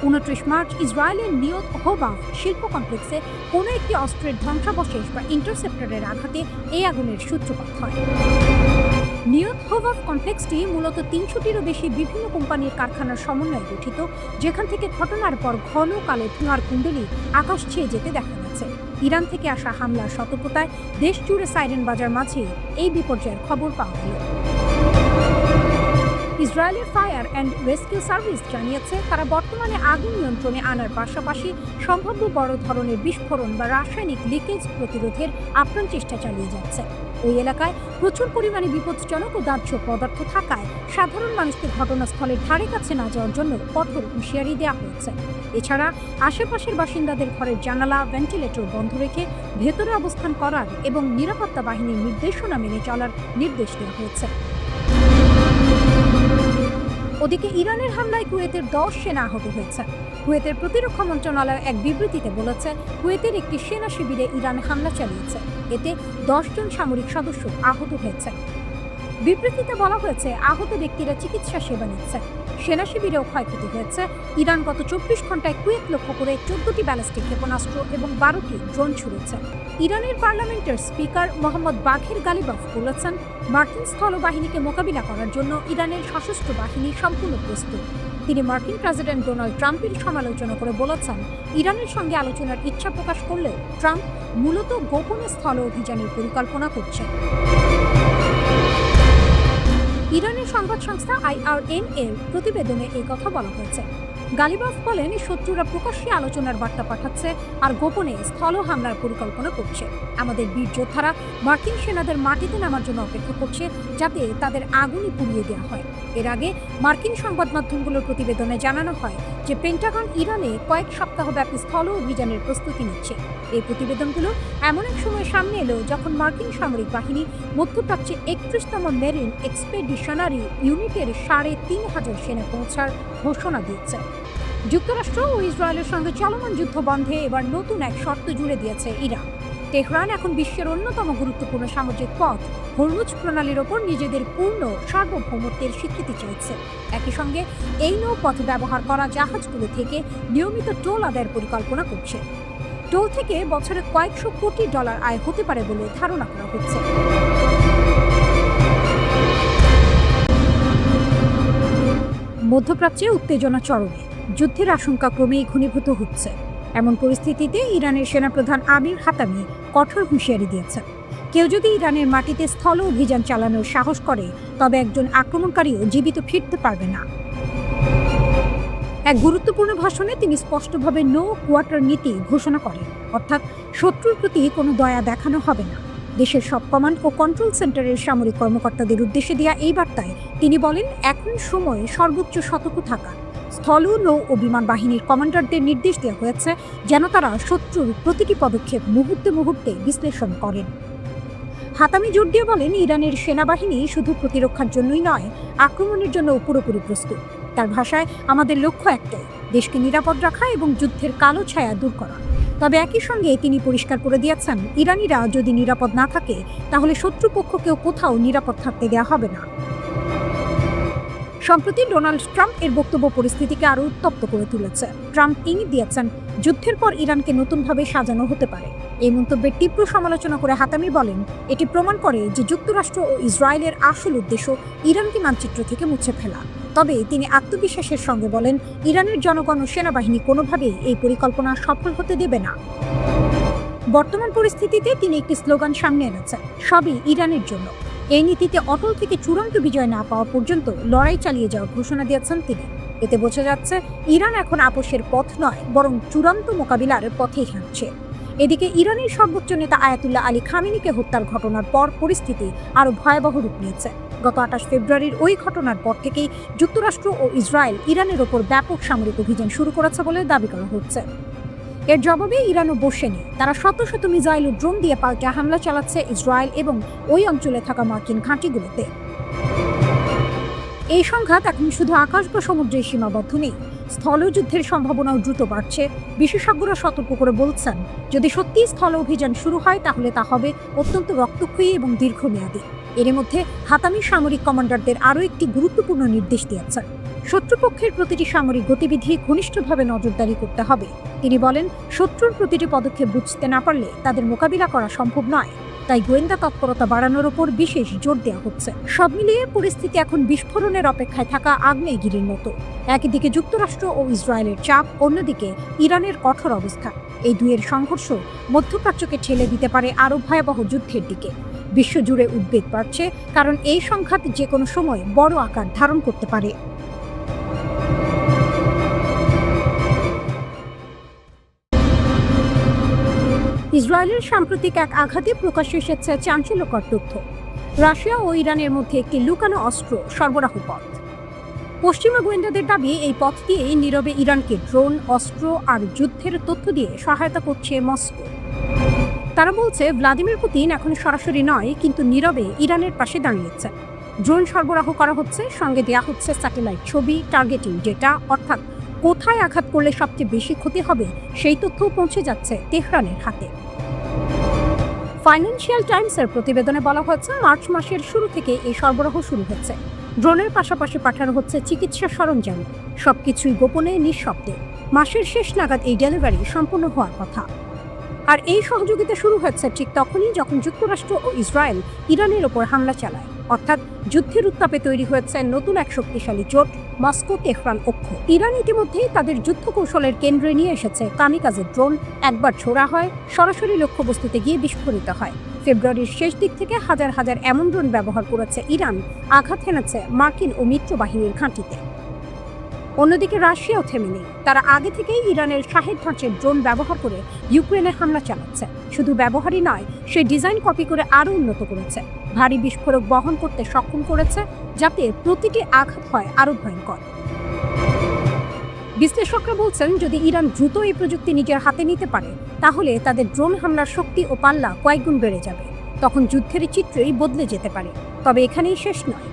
29 মার্চ ইসরায়েলের নিয়ত হোভাভ শিল্প কমপ্লেক্সে কোনো একটি অস্ত্রের ধ্বংসাবশেষ বা ইন্টারসেপ্টরের আঘাতে এই আগুনের সূত্রপাত হয়। নিয়ত হোভাভ কমপ্লেক্সটি মূলত 300টিরও বেশি বিভিন্ন কোম্পানির কারখানার সমন্বয়ে গঠিত, যেখান থেকে ঘটনার পর ঘন কালো ধোঁয়ার কুণ্ডলী আকাশ ছেয়ে যেতে দেখা গেছে। ইরান থেকে আসা হামলার সতর্কতায় দেশ জুড়ে সাইরেন বাজার মাঝে এই বিপর্যয়ের খবর পাওয়া গেল। ইসরায়েলের ফায়ার অ্যান্ড রেস্কিউ সার্ভিস জানিয়েছে, তারা বর্তমানে আগুন নিয়ন্ত্রণে আনার পাশাপাশি সম্ভাব্য বড় ধরনের বিস্ফোরণ বা রাসায়নিক লিকেজ প্রতিরোধের আপ্রাণ চেষ্টা চালিয়ে যাচ্ছে। ওই এলাকায় প্রচুর পরিমাণে বিপজ্জনক ও দাহ্য পদার্থ থাকায় সাধারণ মানুষকে ঘটনাস্থলের ধারে কাছে না যাওয়ার জন্য কঠোর হুঁশিয়ারি দেওয়া হয়েছে। এছাড়া আশেপাশের বাসিন্দাদের ঘরের জানালা, ভেন্টিলেটর বন্ধ রেখে ভেতরে অবস্থান করার এবং নিরাপত্তা বাহিনীর নির্দেশনা মেনে চলার নির্দেশ দেওয়া হয়েছে। ওদিকে ইরানের হামলায় কুয়েতের 10 সেনা আহত হয়েছে। কুয়েতের প্রতিরক্ষা মন্ত্রণালয় এক বিবৃতিতে বলেছে, কুয়েতের একটি সেনা শিবিরে ইরান হামলা চালিয়েছে। এতে 10 জন সামরিক সদস্য আহত হয়েছে। বিবৃতিতে বলা হয়েছে, আহত ব্যক্তিরা চিকিৎসা সেবা নিচ্ছে। সেনা শিবিরেও ক্ষয়ক্ষতি হয়েছে। ইরান গত 24 ঘন্টায় কুয়েত লক্ষ্য করে 14টি ব্যালিস্টিক ক্ষেপণাস্ত্র এবং 12টি ড্রোন ছুড়েছে। ইরানের পার্লামেন্টের স্পিকার মোহাম্মদ বাঘের গালিবাফ বলেছেন, মার্কিন স্থলবাহিনীকে মোকাবিলা করার জন্য ইরানের সশস্ত্র বাহিনী সম্পূর্ণ প্রস্তুত। তিনি মার্কিন প্রেসিডেন্ট ডোনাল্ড ট্রাম্পের সমালোচনা করে বলেছেন, ইরানের সঙ্গে আলোচনার ইচ্ছা প্রকাশ করলেও ট্রাম্প মূলত গোপনে স্থল অভিযানের পরিকল্পনা করছেন। ইরানের সংবাদ সংস্থা IRN এর প্রতিবেদনে এই কথা বলা হয়েছে। গালিবাফ বলেন, শত্রুরা প্রকাশ্যে আলোচনার বার্তা পাঠাচ্ছে আর গোপনে স্থল হামলার পরিকল্পনা করছে। আমাদের বীর যোদ্ধারা মার্কিন সেনাদের মাটিতে নামার জন্য অপেক্ষা করছে, যাতে তাদের আগুনে পুড়িয়ে দেওয়া হয়। এর আগে মার্কিন সংবাদ মাধ্যমগুলোর প্রতিবেদনে জানানো হয় যে পেন্টাগন ইরানে কয়েক সপ্তাহব্যাপী স্থল অভিযানের প্রস্তুতি নিচ্ছে। এই প্রতিবেদনগুলো এমন এক সময় সামনে এলো যখন মার্কিন সামরিক বাহিনী মধ্যপ্রাচ্যে 31তম মেরিন এক্সপেডিশনারি ইউনিটের 3,500 সেনা পৌঁছার ঘোষণা দিয়েছে। যুক্তরাষ্ট্র ও ইসরায়েলের সঙ্গে চলমান যুদ্ধ বন্ধে এবার নতুন এক শর্ত জুড়ে দিয়েছে ইরান। তেহরান এখন বিশ্বের অন্যতম গুরুত্বপূর্ণ সামুদ্রিক পথ হরমুজ প্রণালীর ওপর নিজেদের পূর্ণ সার্বভৌমত্বের স্বীকৃতি চাইছে। একই সঙ্গে এই নৌপথ ব্যবহার করা জাহাজগুলো থেকে নিয়মিত টোল আদায়ের পরিকল্পনা করছে। টোল থেকে বছরে কয়েকশো কোটি ডলার আয় হতে পারে বলে ধারণা করা হচ্ছে। মধ্যপ্রাচ্যে উত্তেজনা চরমে, যুদ্ধের আশঙ্কা ক্রমেই ঘনীভূত হচ্ছে। এমন পরিস্থিতিতে ইরানের সেনাপ্রধান আমির হাতামি কঠোর হুঁশিয়ারি দিয়েছেন, কেউ যদি ইরানের মাটিতে স্থল অভিযান চালানোর সাহস করে তবে একজন আক্রমণকারীও জীবিত ফিরতে পারবে না। এক গুরুত্বপূর্ণ ভাষণে তিনি স্পষ্টভাবে নো কোয়ার্টার নীতি ঘোষণা করেন, অর্থাৎ শত্রুর প্রতি কোনো দয়া দেখানো হবে না। দেশের সব কমান্ড ও কন্ট্রোল সেন্টারের সামরিক কর্মকর্তাদের উদ্দেশ্যে দেওয়া এই বার্তায় তিনি বলেন, এখন সময় সর্বোচ্চ সতর্ক থাকা। স্থল, নৌ ও বিমান বাহিনীর কমান্ডারদের নির্দেশ দেওয়া হয়েছে যেন তারা শত্রুর প্রতিটি পদক্ষেপ মুহূর্তে মুহূর্তে বিশ্লেষণ করেন। হাতামি জোর দিয়ে বলেন, ইরানের সেনাবাহিনী শুধু প্রতিরক্ষার জন্যই নয়, আক্রমণের জন্য পুরোপুরি প্রস্তুত। তার ভাষায়, আমাদের লক্ষ্য একটাই, দেশকে নিরাপদ রাখা এবং যুদ্ধের কালো ছায়া দূর করা। তবে একই সঙ্গে তিনি পরিষ্কার করে দিয়েছেন, ইরানিরা যদি নিরাপদ না থাকে তাহলে শত্রুপক্ষকেও কোথাও নিরাপদ থাকতে দেওয়া হবে না। সম্প্রতি ডোনাল্ড ট্রাম্প এর বক্তব্য পরিস্থিতিকে আরও উত্তপ্ত করে তুলেছে। ট্রাম্প ইঙ্গিত দিয়েছেন, যুদ্ধের পর ইরানকে নতুনভাবে সাজানো হতে পারে। এই মন্তব্যের তীব্র সমালোচনা করে হাতামি বলেন, এটি প্রমাণ করে যে যুক্তরাষ্ট্র ও ইসরায়েলের আসল উদ্দেশ্য ইরানকে মানচিত্র থেকে মুছে ফেলা। তবে তিনি আত্মবিশ্বাসের সঙ্গে বলেন, ইরানের জনগণ ও সেনাবাহিনী কোনোভাবেই এই পরিকল্পনা সফল হতে দেবে না। বর্তমান পরিস্থিতিতে তিনি একটি স্লোগান সামনে এনেছেন, সবই ইরানের জন্য। এই নীতিতে অটল থেকে চূড়ান্ত বিজয় না পাওয়া পর্যন্ত লড়াই চালিয়ে যাওয়ার ঘোষণা দিয়েছেন তিনি। এতে বোঝা যাচ্ছে, ইরান এখন আপোষের পথ নয়, বরং চূড়ান্ত মোকাবিলার পথেই হাঁটছে। এদিকে ইরানের সর্বোচ্চ নেতা আয়াতুল্লাহ আলী খামেনিকে হত্যার ঘটনার পর পরিস্থিতি আরও ভয়াবহ রূপ নিয়েছে। গত 28 ফেব্রুয়ারির ওই ঘটনার পর থেকেই যুক্তরাষ্ট্র ও ইসরায়েল ইরানের ওপর ব্যাপক সামরিক অভিযান শুরু করেছে বলে দাবি করা হচ্ছে। এর জবাবে ইরানও বসেনি, তারা শত শত মিসাইল ও ড্রোন দিয়ে পাল্টা হামলা চালাচ্ছে ইসরায়েল এবং ওই অঞ্চলে থাকা মার্কিন ঘাঁটিগুলোতে। এই সংঘাত এখন শুধু আকাশ বা সমুদ্রে সীমাবদ্ধ নেই, স্থলযুদ্ধের সম্ভাবনাও দ্রুত বাড়ছে। বিশেষজ্ঞরা সতর্ক করে বলছেন, যদি সত্যি স্থল অভিযান শুরু হয় তাহলে তা হবে অত্যন্ত রক্তক্ষয়ী এবং দীর্ঘমেয়াদী। এর মধ্যে হাতামি সামরিক কমান্ডারদের আরও একটি গুরুত্বপূর্ণ নির্দেশ দিয়েছেন। শত্রুপক্ষের প্রতিটি সামরিক গতিবিধি ঘনিষ্ঠভাবে নজরদারি করতে হবে। তিনি বলেন, শত্রুর প্রতিটি পদক্ষেপ বুঝতে না পারলে তাদের মোকাবিলা করা সম্ভব নয়। তাই গোয়েন্দা তৎপরতা বাড়ানোর ওপর বিশেষ জোর দেওয়া হচ্ছে। সব মিলিয়ে পরিস্থিতি এখন বিস্ফোরণের অপেক্ষায় থাকা আগ্নেয়গিরির মতো। একদিকে যুক্তরাষ্ট্র ও ইসরায়েলের চাপ, অন্যদিকে ইরানের কঠোর অবস্থা। এই দুয়ের সংঘর্ষ মধ্যপ্রাচ্যকে ঠেলে দিতে পারে আরও ভয়াবহ যুদ্ধের দিকে। বিশ্বজুড়ে উদ্বেগ বাড়ছে, কারণ এই সংঘাত যে কোনো সময় বড় আকার ধারণ করতে পারে। ইসরায়েলের সাম্প্রতিক এক আঘাতে প্রকাশ্যে এসেছে চাঞ্চল্যকর তথ্য। রাশিয়া ও ইরানের মধ্যে একটি লুকানো অস্ত্র সরবরাহ পথ। পশ্চিমা গোয়েন্দাদের দাবি, এই পথ দিয়ে নীরবে ইরানকে ড্রোন, অস্ত্র আর যুদ্ধের তথ্য দিয়ে সহায়তা করছে মস্কো। তারা বলছে, ভ্লাদিমির পুতিন এখন সরাসরি নয়, কিন্তু নীরবে ইরানের পাশে দাঁড়িয়েছে। ড্রোন সরবরাহ করা হচ্ছে, সঙ্গে দেয়া হচ্ছে স্যাটেলাইট ছবি, টার্গেটিং ডেটা, অর্থাৎ কোথায় আঘাত করলে সবচেয়ে বেশি ক্ষতি হবে সেই তথ্যও পৌঁছে যাচ্ছে তেহরানের হাতে। ফাইন্যান্সিয়াল টাইমসের প্রতিবেদনে বলা হয়েছে, মার্চ মাসের শুরু থেকে এই সরবরাহ শুরু হচ্ছে। ড্রোনের পাশাপাশি পাঠানো হচ্ছে চিকিৎসা সরঞ্জাম, সবকিছুই গোপনে, নিঃশব্দে। মাসের শেষ নাগাদ এই ডেলিভারি সম্পূর্ণ হওয়ার কথা। আর এই সহযোগিতা শুরু হচ্ছে ঠিক তখনই যখন যুক্তরাষ্ট্র ও ইসরায়েল ইরানের ওপর হামলা চালায়। অর্থাৎ যুদ্ধের উত্তাপে তৈরি হয়েছে নতুন এক শক্তিশালী জোট, মস্কো তেহরান অক্ষ। ইরান ইতিমধ্যেই তাদের যুদ্ধ কৌশলের কেন্দ্রে নিয়ে এসেছে কামিকাজে ড্রোন। একবার ছোড়া হয়, সরাসরি লক্ষ্যবস্তুতে গিয়ে বিস্ফোরিত হয়। ফেব্রুয়ারির শেষ দিক থেকে হাজার হাজার এমন ড্রোন ব্যবহার করেছে ইরান, আঘাত হেনেছে মার্কিন ও মিত্র বাহিনীর ঘাঁটিতে। অন্যদিকে রাশিয়াও থেমে নেই। তারা আগে থেকেই ইরানের শাহেদ ধাঁচের ড্রোন ব্যবহার করে ইউক্রেনে হামলা চালাচ্ছে। শুধু ব্যবহারই নয়, সে ডিজাইন কপি করে আরও উন্নত করেছে। ভারী বিস্ফোরক বহন করতে সক্ষম করেছে, যাতে প্রতিটি আঘাত হয় আরও ভয়ঙ্কর। বিশ্লেষকরা বলছেন, যদি ইরান দ্রুত এই প্রযুক্তি নিজের হাতে নিতে পারে, তাহলে তাদের ড্রোন হামলার শক্তি ও পাল্লা কয়েকগুণ বেড়ে যাবে। তখন যুদ্ধের চিত্রই বদলে যেতে পারে। তবে এখানেই শেষ নয়।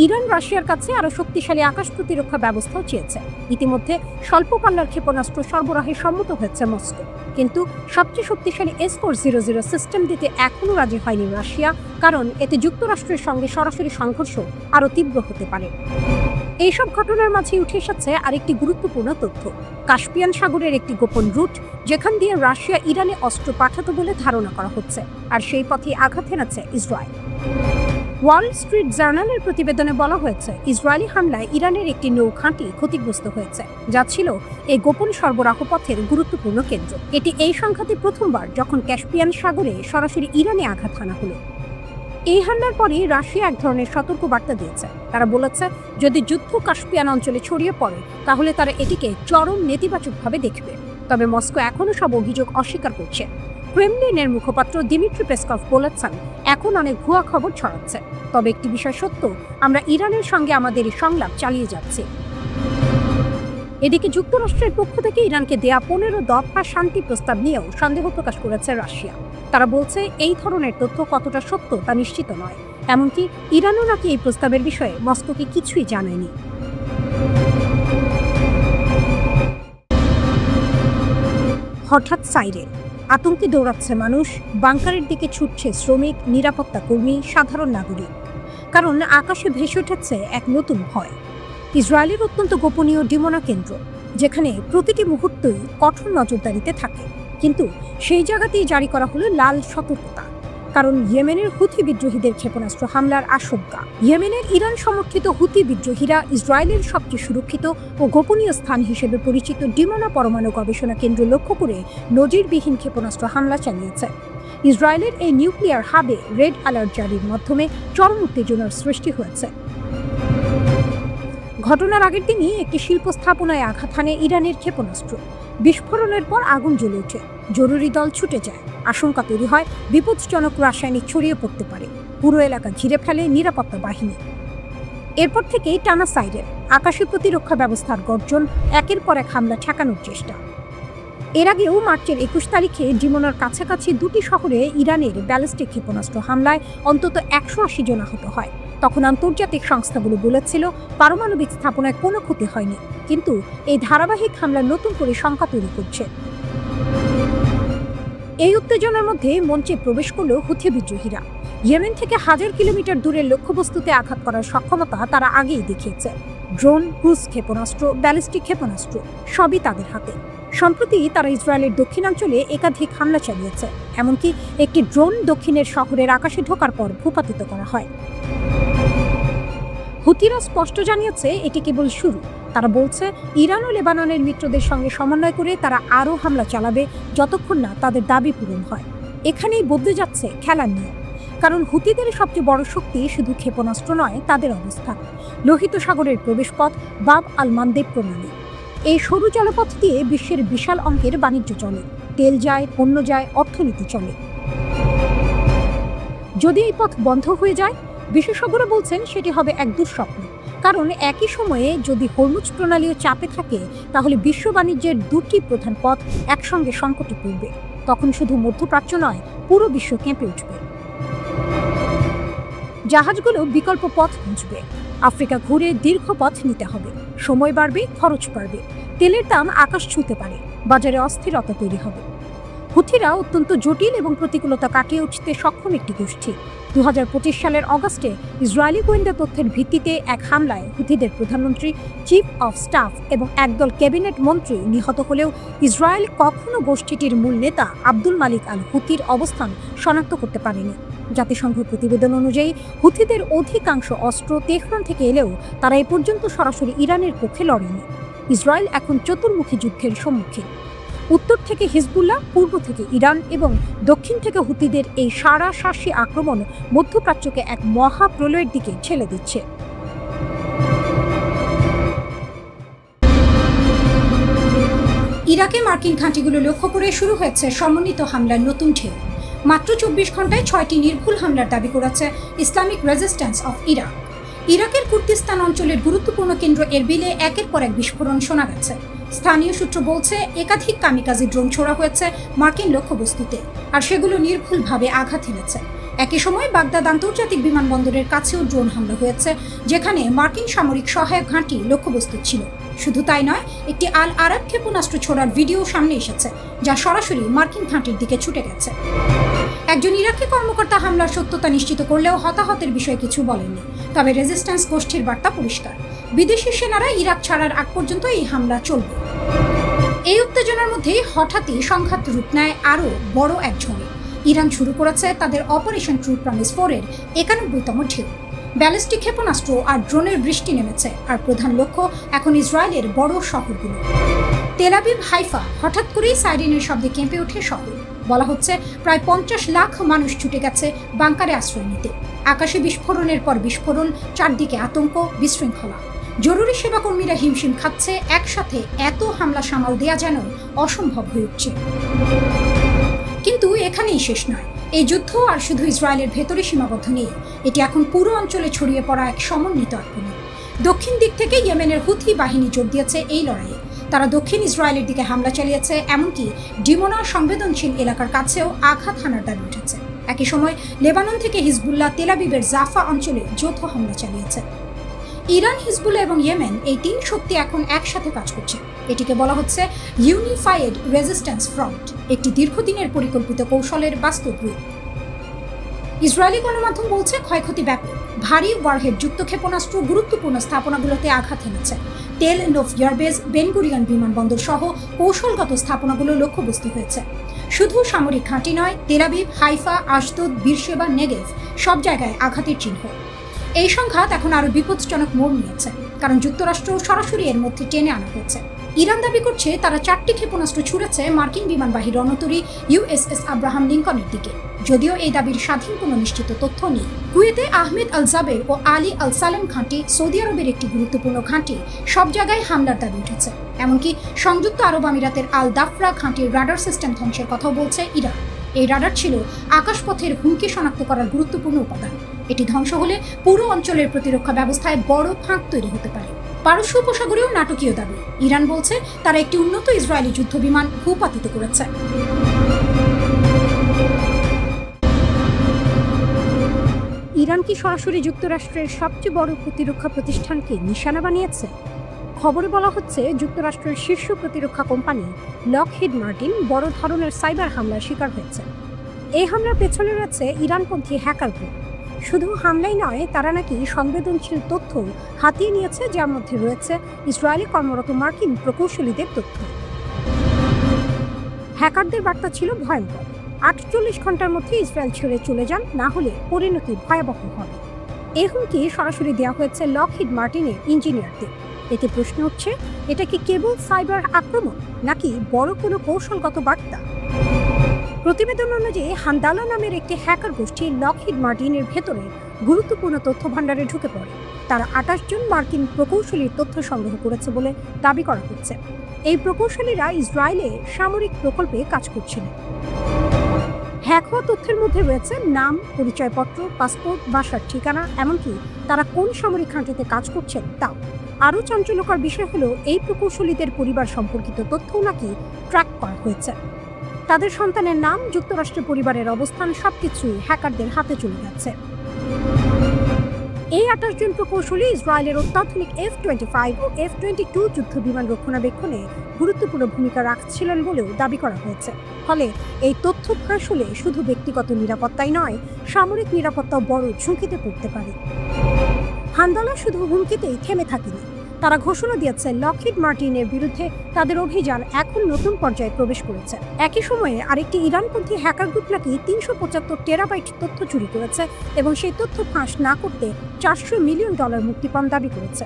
ইরান রাশিয়ার কাছে আরও শক্তিশালী আকাশ প্রতিরক্ষা ব্যবস্থাও চেয়েছে। ইতিমধ্যে স্বল্প পাল্লার ক্ষেপণাস্ত্র সরবরাহে সম্মত হয়েছে মস্কো, কিন্তু সবচেয়ে শক্তিশালী S-400 সিস্টেম দিতে এখনও রাজি হয়নি রাশিয়া, কারণ এতে যুক্তরাষ্ট্রের সঙ্গে সরাসরি সংঘর্ষ আরও তীব্র হতে পারে। এইসব ঘটনার মাঝে উঠে এসেছে আরেকটি গুরুত্বপূর্ণ তথ্য, কাস্পিয়ান সাগরের একটি গোপন রুট, যেখান দিয়ে রাশিয়া ইরানে অস্ত্র পাঠাতো বলে ধারণা করা হচ্ছে। আর সেই পথে আঘাত হেনেছে ইসরায়েল। ওয়াল স্ট্রিট জার্নালের প্রতিবেদনে বলা হয়েছে, ইসরায়েলি হামলায় ইরানের একটি নৌ ঘাঁটি ক্ষতিগ্রস্ত হয়েছে, যা ছিল এই গোপন সরবরাহ পথের গুরুত্বপূর্ণ কেন্দ্র। এটি এই সংঘাতে প্রথমবার যখন ক্যাস্পিয়ান সাগরে সরাসরি ইরানে আঘাত হানা হলো। এই হামলার পরই রাশিয়া এক ধরনের সতর্ক বার্তা দিয়েছে। তারা বলেছে, যদি যুদ্ধ কাস্পিয়ান অঞ্চলে ছড়িয়ে পড়ে, তাহলে তারা এটিকে চরম নেতিবাচকভাবে দেখবে। তবে মস্কো এখনও সব অভিযোগ অস্বীকার করছে। ক্রেমলিনের মুখপাত্র দিমিত্রি পেসকভ বলেছেন, এখন অনেক ভুয়া খবর ছড়াচ্ছে। তবে একটি বিষয় সত্য, আমরা ইরানের সঙ্গে আমাদের এই সংলাপ চালিয়ে যাচ্ছি। এদিকে যুক্তরাষ্ট্রের পক্ষ থেকে ইরানকে দেয়া 15 দফা শান্তি প্রস্তাব নিয়েও সন্দেহ প্রকাশ করেছে রাশিয়া। তারা বলছে, এই ধরনের তথ্য কতটা সত্য তা নিশ্চিত নয়। এমনকি ইরানও নাকি এই প্রস্তাবের বিষয়ে মস্কোকে কিছুই জানায়নি। হঠাৎ সাইরেন, আতঙ্কে দৌড়াচ্ছে মানুষ, বাংকারের দিকে ছুটছে শ্রমিক, নিরাপত্তা কর্মী, সাধারণ নাগরিক। কারণ আকাশে ভেসে উঠেছে এক নতুন ভয়। ইসরায়েলের অত্যন্ত গোপনীয় ডিমোনা কেন্দ্র, যেখানে প্রতিটি মুহূর্তই কঠোর নজরদারিতে থাকে। কিন্তু সেই জায়গাতেই জারি করা হলো লাল সতর্কতা, কারণ ইয়েমেনের হুথি বিদ্রোহীদের ক্ষেপণাস্ত্র হামলার আশঙ্কা। ইয়েমেনের ইরান সমর্থিত হুথি বিদ্রোহীরা ইসরায়েলের সবচেয়ে সুরক্ষিত ও গোপনীয় স্থান হিসেবে পরিচিত ডিমোনা পরমাণু গবেষণা কেন্দ্র লক্ষ্য করে নজিরবিহীন ক্ষেপণাস্ত্র হামলা চালিয়েছে। ইসরায়েলের এই নিউক্লিয়ার হাবে রেড অ্যালার্ট জারির মাধ্যমে চরম উত্তেজনার সৃষ্টি হয়েছে। ঘটনার আগের দিনই একটি শিল্প স্থাপনায় আঘাত হানে ইরানের ক্ষেপণাস্ত্র। বিস্ফোরণের পর আগুন জ্বলে ওঠে, জরুরি দল ছুটে যায়। আশঙ্কা তৈরি হয় বিপজ্জনক রাসায়নিক ছড়িয়ে পড়তে পারে। পুরো এলাকা ঘিরে ফেলে নিরাপত্তা বাহিনী। এরপর থেকেই টানা সাইরেন, আকাশী প্রতিরক্ষা ব্যবস্থার গর্জন, একের পর এক হামলা ঠেকানোর চেষ্টা। এর আগেও মার্চের 21 তারিখে ডিমোনার কাছাকাছি দুটি শহরে ইরানের ব্যালিস্টিক ক্ষেপণাস্ত্র হামলায় অন্তত 180 জন আহত হয়। তখন আন্তর্জাতিক সংস্থাগুলো বলেছিল পারমাণবিক স্থাপনায় কোনো ক্ষতি হয়নি, কিন্তু এই ধারাবাহিক হামলা নতুন করে শঙ্কা তৈরি করছে। এই উত্তেজনার মধ্যে মঞ্চে প্রবেশ করল হুথি বিদ্রোহীরা। ইয়েমেন থেকে 1000 কিলোমিটার দূরের লক্ষ্যবস্তুতে আঘাত করার সক্ষমতা তারা আগেই দেখিয়েছে। ড্রোন, ক্রুজ ক্ষেপণাস্ত্র, ব্যালিস্টিক ক্ষেপণাস্ত্র সবই তাদের হাতে। সম্প্রতি তারা ইসরায়েলের দক্ষিণাঞ্চলে একাধিক হামলা চালিয়েছে, এমনকি একটি ড্রোন দক্ষিণের শহরের আকাশে ঢোকার পর ভূপাতিত করা হয়। হুথিরা স্পষ্ট জানিয়েছে এটি কেবল শুরু। তারা বলছে ইরান ও লেবাননের মিত্রদের সঙ্গে সমন্বয় করে তারা আরও হামলা চালাবে যতক্ষণ না তাদের দাবি পূরণ হয়। এখানেই বদলে যাচ্ছে খেলার নিয়ম, কারণ হুথিদের সবচেয়ে বড় শক্তি শুধু ক্ষেপণাস্ত্র নয়, তাদের অবস্থান। লোহিত সাগরের প্রবেশপথ বাব আল মানদেব প্রণালী। এই সরু জলপথ দিয়ে বিশ্বের বিশাল অঙ্কের বাণিজ্য চলে, তেল যায়, পণ্য যায়, অর্থনীতি চলে। যদি এই পথ বন্ধ হয়ে যায়, বিশেষজ্ঞরা বলছেন সেটি হবে এক দুঃস্বপ্ন, কারণ একই সময়ে যদি হরমুজ প্রণালীও চাপে থাকে, তাহলে বিশ্ব বাণিজ্যের দুটি প্রধান পথ একসঙ্গে সংকটে পড়বে। তখন শুধু মধ্যপ্রাচ্য নয়, পুরো বিশ্ব কেঁপে উঠবে। জাহাজগুলো বিকল্প পথ খুঁজবে, আফ্রিকা ঘুরে দীর্ঘ পথ নিতে হবে, সময় বাড়বে, খরচ বাড়বে, তেলের দাম আকাশ ছুঁতে পারে, বাজারে অস্থিরতা তৈরি হবে। হুথিরা অত্যন্ত জটিল এবং প্রতিকূলতা কাটিয়ে উঠতে সক্ষম একটি গোষ্ঠী। 2025 সালের অগাস্টে ইসরায়েলি গোয়েন্দা তথ্যের ভিত্তিতে এক হামলায় হুথিদের প্রধানমন্ত্রী, চিফ অফ স্টাফ এবং একদল ক্যাবিনেট মন্ত্রী নিহত হলেও ইসরায়েল কখনো গোষ্ঠীটির মূল নেতা আব্দুল মালিক আল হুথির অবস্থান শনাক্ত করতে পারেনি। জাতিসংঘ প্রতিবেদন অনুযায়ী হুথিদের অধিকাংশ অস্ত্র তেহরান থেকে এলেও তারা এ পর্যন্ত সরাসরি ইরানের পক্ষে লড়েনি। ইসরায়েল এখন চতুর্মুখী যুদ্ধের সম্মুখীন। উত্তর থেকে হিজবুল্লাহ, পূর্ব থেকে ইরান এবং দক্ষিণ থেকে হুথিদের এই সারাশাসী আক্রমণ মধ্যপ্রাচ্যকে এক মহাপ্রলয়ের দিকে ঠেলে দিচ্ছে। ইরাকে মার্কিন ঘাঁটিগুলো লক্ষ্য করে শুরু হয়েছে সমন্বিত হামলার নতুন ঢেউ। মাত্র 24 ঘন্টায় 6টি নির্ভুল হামলার দাবি করেছে ইসলামিক রেজিস্ট্যান্স অফ ইরাক। ইরাকের কুর্দিস্তান অঞ্চলের গুরুত্বপূর্ণ কেন্দ্র এরবিলে একের পর এক বিস্ফোরণ শোনা গেছে। স্থানীয় সূত্র বলছে একাধিক কামিকাজি ড্রোন ছোড়া হয়েছে মার্কিন লক্ষ্যবস্তুতে, আর সেগুলো নির্ভুলভাবে আঘাত হেনেছে। একই সময় বাগদাদ আন্তর্জাতিক বিমানবন্দরের কাছেও ড্রোন হামলা হয়েছে, যেখানে মার্কিন সামরিক সহায়ক ঘাঁটি লক্ষ্যবস্তু ছিল। শুধু তাই নয়, একটি আল আরাব ক্ষেপণাস্ত্র ছোড়ার ভিডিও সামনে এসেছে, যা সরাসরি মার্কিন ঘাঁটির দিকে ছুটে গেছে। একজন ইরাকি কর্মকর্তা হামলার সত্যতা নিশ্চিত করলেও হতাহতের বিষয়ে কিছু বলেননি। তবে রেজিস্ট্যান্স গোষ্ঠীর বার্তা পরিষ্কার, বিদেশি সেনারা ইরাক ছাড়ার আগ পর্যন্ত এই হামলা চলবে। এই উত্তেজনার মধ্যে হঠাৎই সংঘাত রূপ নেয় আরও বড় এক ঝড়ে। ইরান শুরু করেছে তাদের অপারেশন ট্রু প্রমিস 4 এর 91তম ঢেউ। ব্যালিস্টিক ক্ষেপণাস্ত্র আর ড্রোনের বৃষ্টি নেমেছে, আর প্রধান লক্ষ্য এখন ইসরায়েলের বড় শহরগুলো। তেল আবিব, হাইফা হঠাৎ করেই সাইরেনের শব্দে কেঁপে ওঠে শহর। বলা হচ্ছে প্রায় 50 লাখ মানুষ ছুটে গেছে বাংকারে আশ্রয় নিতে। আকাশে বিস্ফোরণের পর বিস্ফোরণ, চারদিকে আতঙ্ক, বিশৃঙ্খলা। জরুরি সেবা কর্মীরা হিমশিম খাচ্ছে, একসাথে এত হামলা সামাল দেয়া যেন অসম্ভব হয়ে উঠছে। কিন্তু এখানেই শেষ নয়। এই যুদ্ধ আর শুধু ইসরায়েলের ভেতরে সীমাবদ্ধ নেই, এটি এখন পুরো অঞ্চলে ছড়িয়ে পড়া এক সমন্বিত আক্রমণ। দক্ষিণ দিক থেকে ইয়েমেনের হুথি বাহিনী যোগ দিয়েছে এই লড়াইয়ে। তারা দক্ষিণ ইসরায়েলের দিকে হামলা চালিয়েছে, এমনকি ডিমোনা সংবেদনশীল এলাকার কাছেও আঘাত হানার দাবি উঠেছে। একই সময় লেবানন থেকে হিজবুল্লাহ তেল আবিবের জাফা অঞ্চলে যৌথ হামলা চালিয়েছে। ইরান, হিজবুল্লাহ এবং ইয়েমেন, এই তিন শক্তি এখন একসাথে কাজ করছে। এটিকে বলা হচ্ছে ইউনিফাইড রেজিস্ট্যান্স ফ্রন্ট, একটি দীর্ঘদিনের পরিকল্পিত কৌশলের বাস্তব রূপ। ইসরায়েলি গণমাধ্যম বলছে ক্ষয়ক্ষতি ব্যাপক। ভারী ওয়ারহেড যুক্ত ক্ষেপণাস্ত্র গুরুত্বপূর্ণ স্থাপনাগুলোতে আঘাত হেনেছে। তেল নোভ এয়ারবেস, বেন গুরিয়ন বিমানবন্দর সহ কৌশলগত স্থাপনাগুলো লক্ষ্যবস্তু হয়েছে। শুধু সামরিক ঘাঁটি নয়, Tel Aviv, Haifa, Ashdod, Beersheba, Negev সব জায়গায় আঘাতের চিহ্ন। এই সংঘাত এখন আরো বিপজ্জনক মোড় নিয়েছে, কারণ যুক্তরাষ্ট্র সরাসরি এর মধ্যে টেনে আনা হয়েছে। ইরান দাবি করছে তারা 4টি ক্ষেপণাস্ত্র ছুড়েছে মার্কিন বিমানবাহী রণতরী ইউএসএস আব্রাহাম লিঙ্কনের দিকে, যদিও এই দাবির স্বাধীন কোনো নিশ্চিত তথ্য নেই। কুয়েতে আহমেদ আল জাবের ও আলী আল সালেম ঘাঁটি, সৌদি আরবের একটি গুরুত্বপূর্ণ ঘাঁটি, সব জায়গায় হামলার দাবি উঠেছে। এমনকি সংযুক্ত আরব আমিরাতের আল দাফরা ঘাঁটির রাডার সিস্টেম ধ্বংসের কথাও বলছে ইরান। এই রাডার ছিল আকাশপথের হুমকি শনাক্ত করার গুরুত্বপূর্ণ উপাদান। এটি ধ্বংস হলে পুরো অঞ্চলের প্রতিরক্ষা ব্যবস্থায় বড় ফাঁক তৈরি হতে পারে। পারস্য উপসাগরেও নাটকীয় দাবি। ইরান বলছে তারা একটি উন্নত ইসরায়েলি যুদ্ধবিমান ভূপাতিত করেছে। ইরান কি সরাসরি যুক্তরাষ্ট্রের সবচেয়ে বড় প্রতিরক্ষা প্রতিষ্ঠানকে নিশানা বানিয়েছে? খবরে বলা হচ্ছে যুক্তরাষ্ট্রের শীর্ষ প্রতিরক্ষা কোম্পানি লকহিড মার্টিন বড় ধরনের সাইবার হামলার শিকার হয়েছে। এই হামলার পেছনে রয়েছে ইরানপন্থী হ্যাকার গ্রুপ। শুধু হামলাই নয়, তারা নাকি সংবেদনশীল তথ্য হাতিয়ে নিয়েছে, যার মধ্যে রয়েছে ইসরায়েলে কর্মরত মার্কিন প্রকৌশলীদের তথ্য। হ্যাকারদের বার্তা ছিল ভয়ঙ্কর: 48 ঘন্টার মধ্যে ইসরায়েল ছেড়ে চলে যান, না হলে পরিণতি ভয়াবহ হবে। এই হুমকি সরাসরি দেওয়া হয়েছে লকহিড মার্টিনের ইঞ্জিনিয়ারদের। এতে প্রশ্ন উঠছে, এটা কি কেবল সাইবার আক্রমণ নাকি বড় কোনো কৌশলগত বার্তা? প্রতিবেদন অনুযায়ী হান্দালা নামের একটি হ্যাকার গোষ্ঠী লকহিড মার্টিনের ভেতরে গুরুত্বপূর্ণ তথ্য ভাণ্ডারে ঢুকে পড়ে। তারা 28 জন মার্কিন প্রকৌশলীর তথ্য সংগ্রহ করেছে বলে দাবি করা হচ্ছে। এই প্রকৌশলীরা ইসরায়েলে সামরিক প্রকল্পে কাজ করছিলেন। হ্যাক হওয়া তথ্যের মধ্যে রয়েছে নাম, পরিচয়পত্র, পাসপোর্ট, বাসার ঠিকানা, এমনকি তারা কোন সামরিক ঘাঁটিতে কাজ করছেন তাও। আরও চাঞ্চল্যকর বিষয় হলো, এই প্রকৌশলীদের পরিবার সম্পর্কিত তথ্যও নাকি ট্র্যাক করা হয়েছে। তাদের সন্তানের নাম, যুক্তরাষ্ট্রের পরিবারের অবস্থান সবকিছুই হ্যাকারদের হাতে চলে যাচ্ছে। এই 28 জন প্রকৌশলী ইসরায়েলের অত্যাধুনিক F-25 ও F-22 যুদ্ধ বিমান রক্ষণাবেক্ষণে গুরুত্বপূর্ণ ভূমিকা রাখছিলেন বলেও দাবি করা হয়েছে। ফলে এই তথ্য ফাঁস হলে শুধু ব্যক্তিগত নিরাপত্তাই নয়, সামরিক নিরাপত্তাও বড় ঝুঁকিতে পড়তে পারে। হান্দালা শুধু হুমকিতেই থেমে থাকেনি। তারা ঘোষণা দিয়েছে লকহিড মার্টিনের বিরুদ্ধে তাদের অভিযান এখন নতুন পর্যায়ে প্রবেশ করেছে। একই সময়ে আরেকটি ইরানপন্থী হ্যাকার গ্রুপ নাকি 375 টেরাবাইট তথ্য চুরি করেছে এবং সেই তথ্য ফাঁস না করতে $400 মিলিয়ন মুক্তিপণ দাবি করেছে।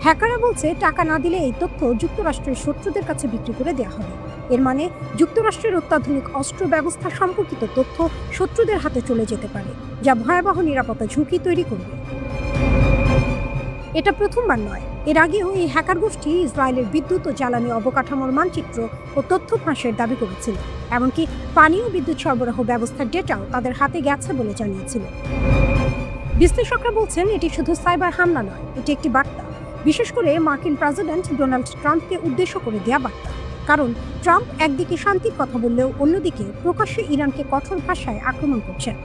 হ্যাকাররা বলছে, টাকা না দিলে এই তথ্য যুক্তরাষ্ট্রের শত্রুদের কাছে বিক্রি করে দেওয়া হবে। এর মানে যুক্তরাষ্ট্রের অত্যাধুনিক অস্ত্র ব্যবস্থা সম্পর্কিত তথ্য শত্রুদের হাতে চলে যেতে পারে, যা ভয়াবহ নিরাপত্তা ঝুঁকি তৈরি করবে। এটা প্রথমবার নয়, এর আগেও এই হ্যাকার গোষ্ঠী ইসরায়েলের বিদ্যুৎ ও জ্বালানি অবকাঠামোর মানচিত্র ও তথ্য ফাঁসের দাবি করেছিল। এমনকি পানি ও বিদ্যুৎ সরবরাহ ব্যবস্থার ডেটাও তাদের হাতে গেছে বলে জানিয়েছিল। বিশ্লেষকরা বলছেন, এটি শুধু সাইবার হামলা নয়, এটি একটি বার্তা, বিশেষ করে মার্কিন প্রেসিডেন্ট ডোনাল্ড ট্রাম্পকে উদ্দেশ্য করে দেয়া বার্তা। কারণ ট্রাম্প একদিকে শান্তির কথা বললেও অন্যদিকে প্রকাশ্যে ইরানকে কঠোর ভাষায় আক্রমণ করছেন।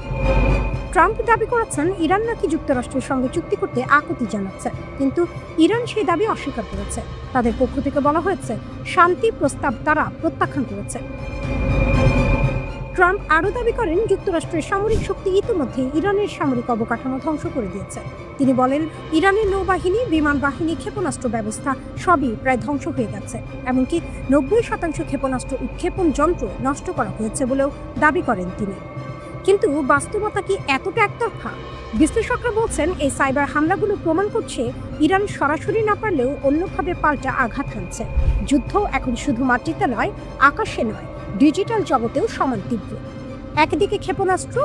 ট্রাম্প দাবি করেছেন, ইরান নাকি যুক্তরাষ্ট্রের সঙ্গে চুক্তি করতে আকুতি জানাচ্ছে, কিন্তু ইরান সেই দাবি অস্বীকার করেছে। তাদের পক্ষ থেকে বলা হয়েছে, শান্তি প্রস্তাব তারা প্রত্যাখ্যান করেছে। ট্রাম্প আরও দাবি করেন, যুক্তরাষ্ট্রের সামরিক শক্তি ইতিমধ্যে ইরানের সামরিক অবকাঠামো ধ্বংস করে দিয়েছে। তিনি বলেন, ইরানের নৌবাহিনী, বিমান বাহিনী, ক্ষেপণাস্ত্র ব্যবস্থা সবই প্রায় ধ্বংস হয়ে গেছে। এমনকি 90% ক্ষেপণাস্ত্র উৎক্ষেপণ যন্ত্র নষ্ট করা হয়েছে বলেও দাবি করেন তিনি। কিন্তু বাস্তবতা কি এতটা একতরফা? বিশ্লেষকরা বলছেন, এই সাইবার হামলাগুলো প্রমাণ করছে ইরান সরাসরি না পারলেও অন্যভাবে পাল্টা আঘাত হানছে। যুদ্ধ এখন শুধু মাটিতে নয়, আকাশে নয়, ডিজিটাল জগতেও সমান তীব্র। একদিকে ক্ষেপণাস্ত্র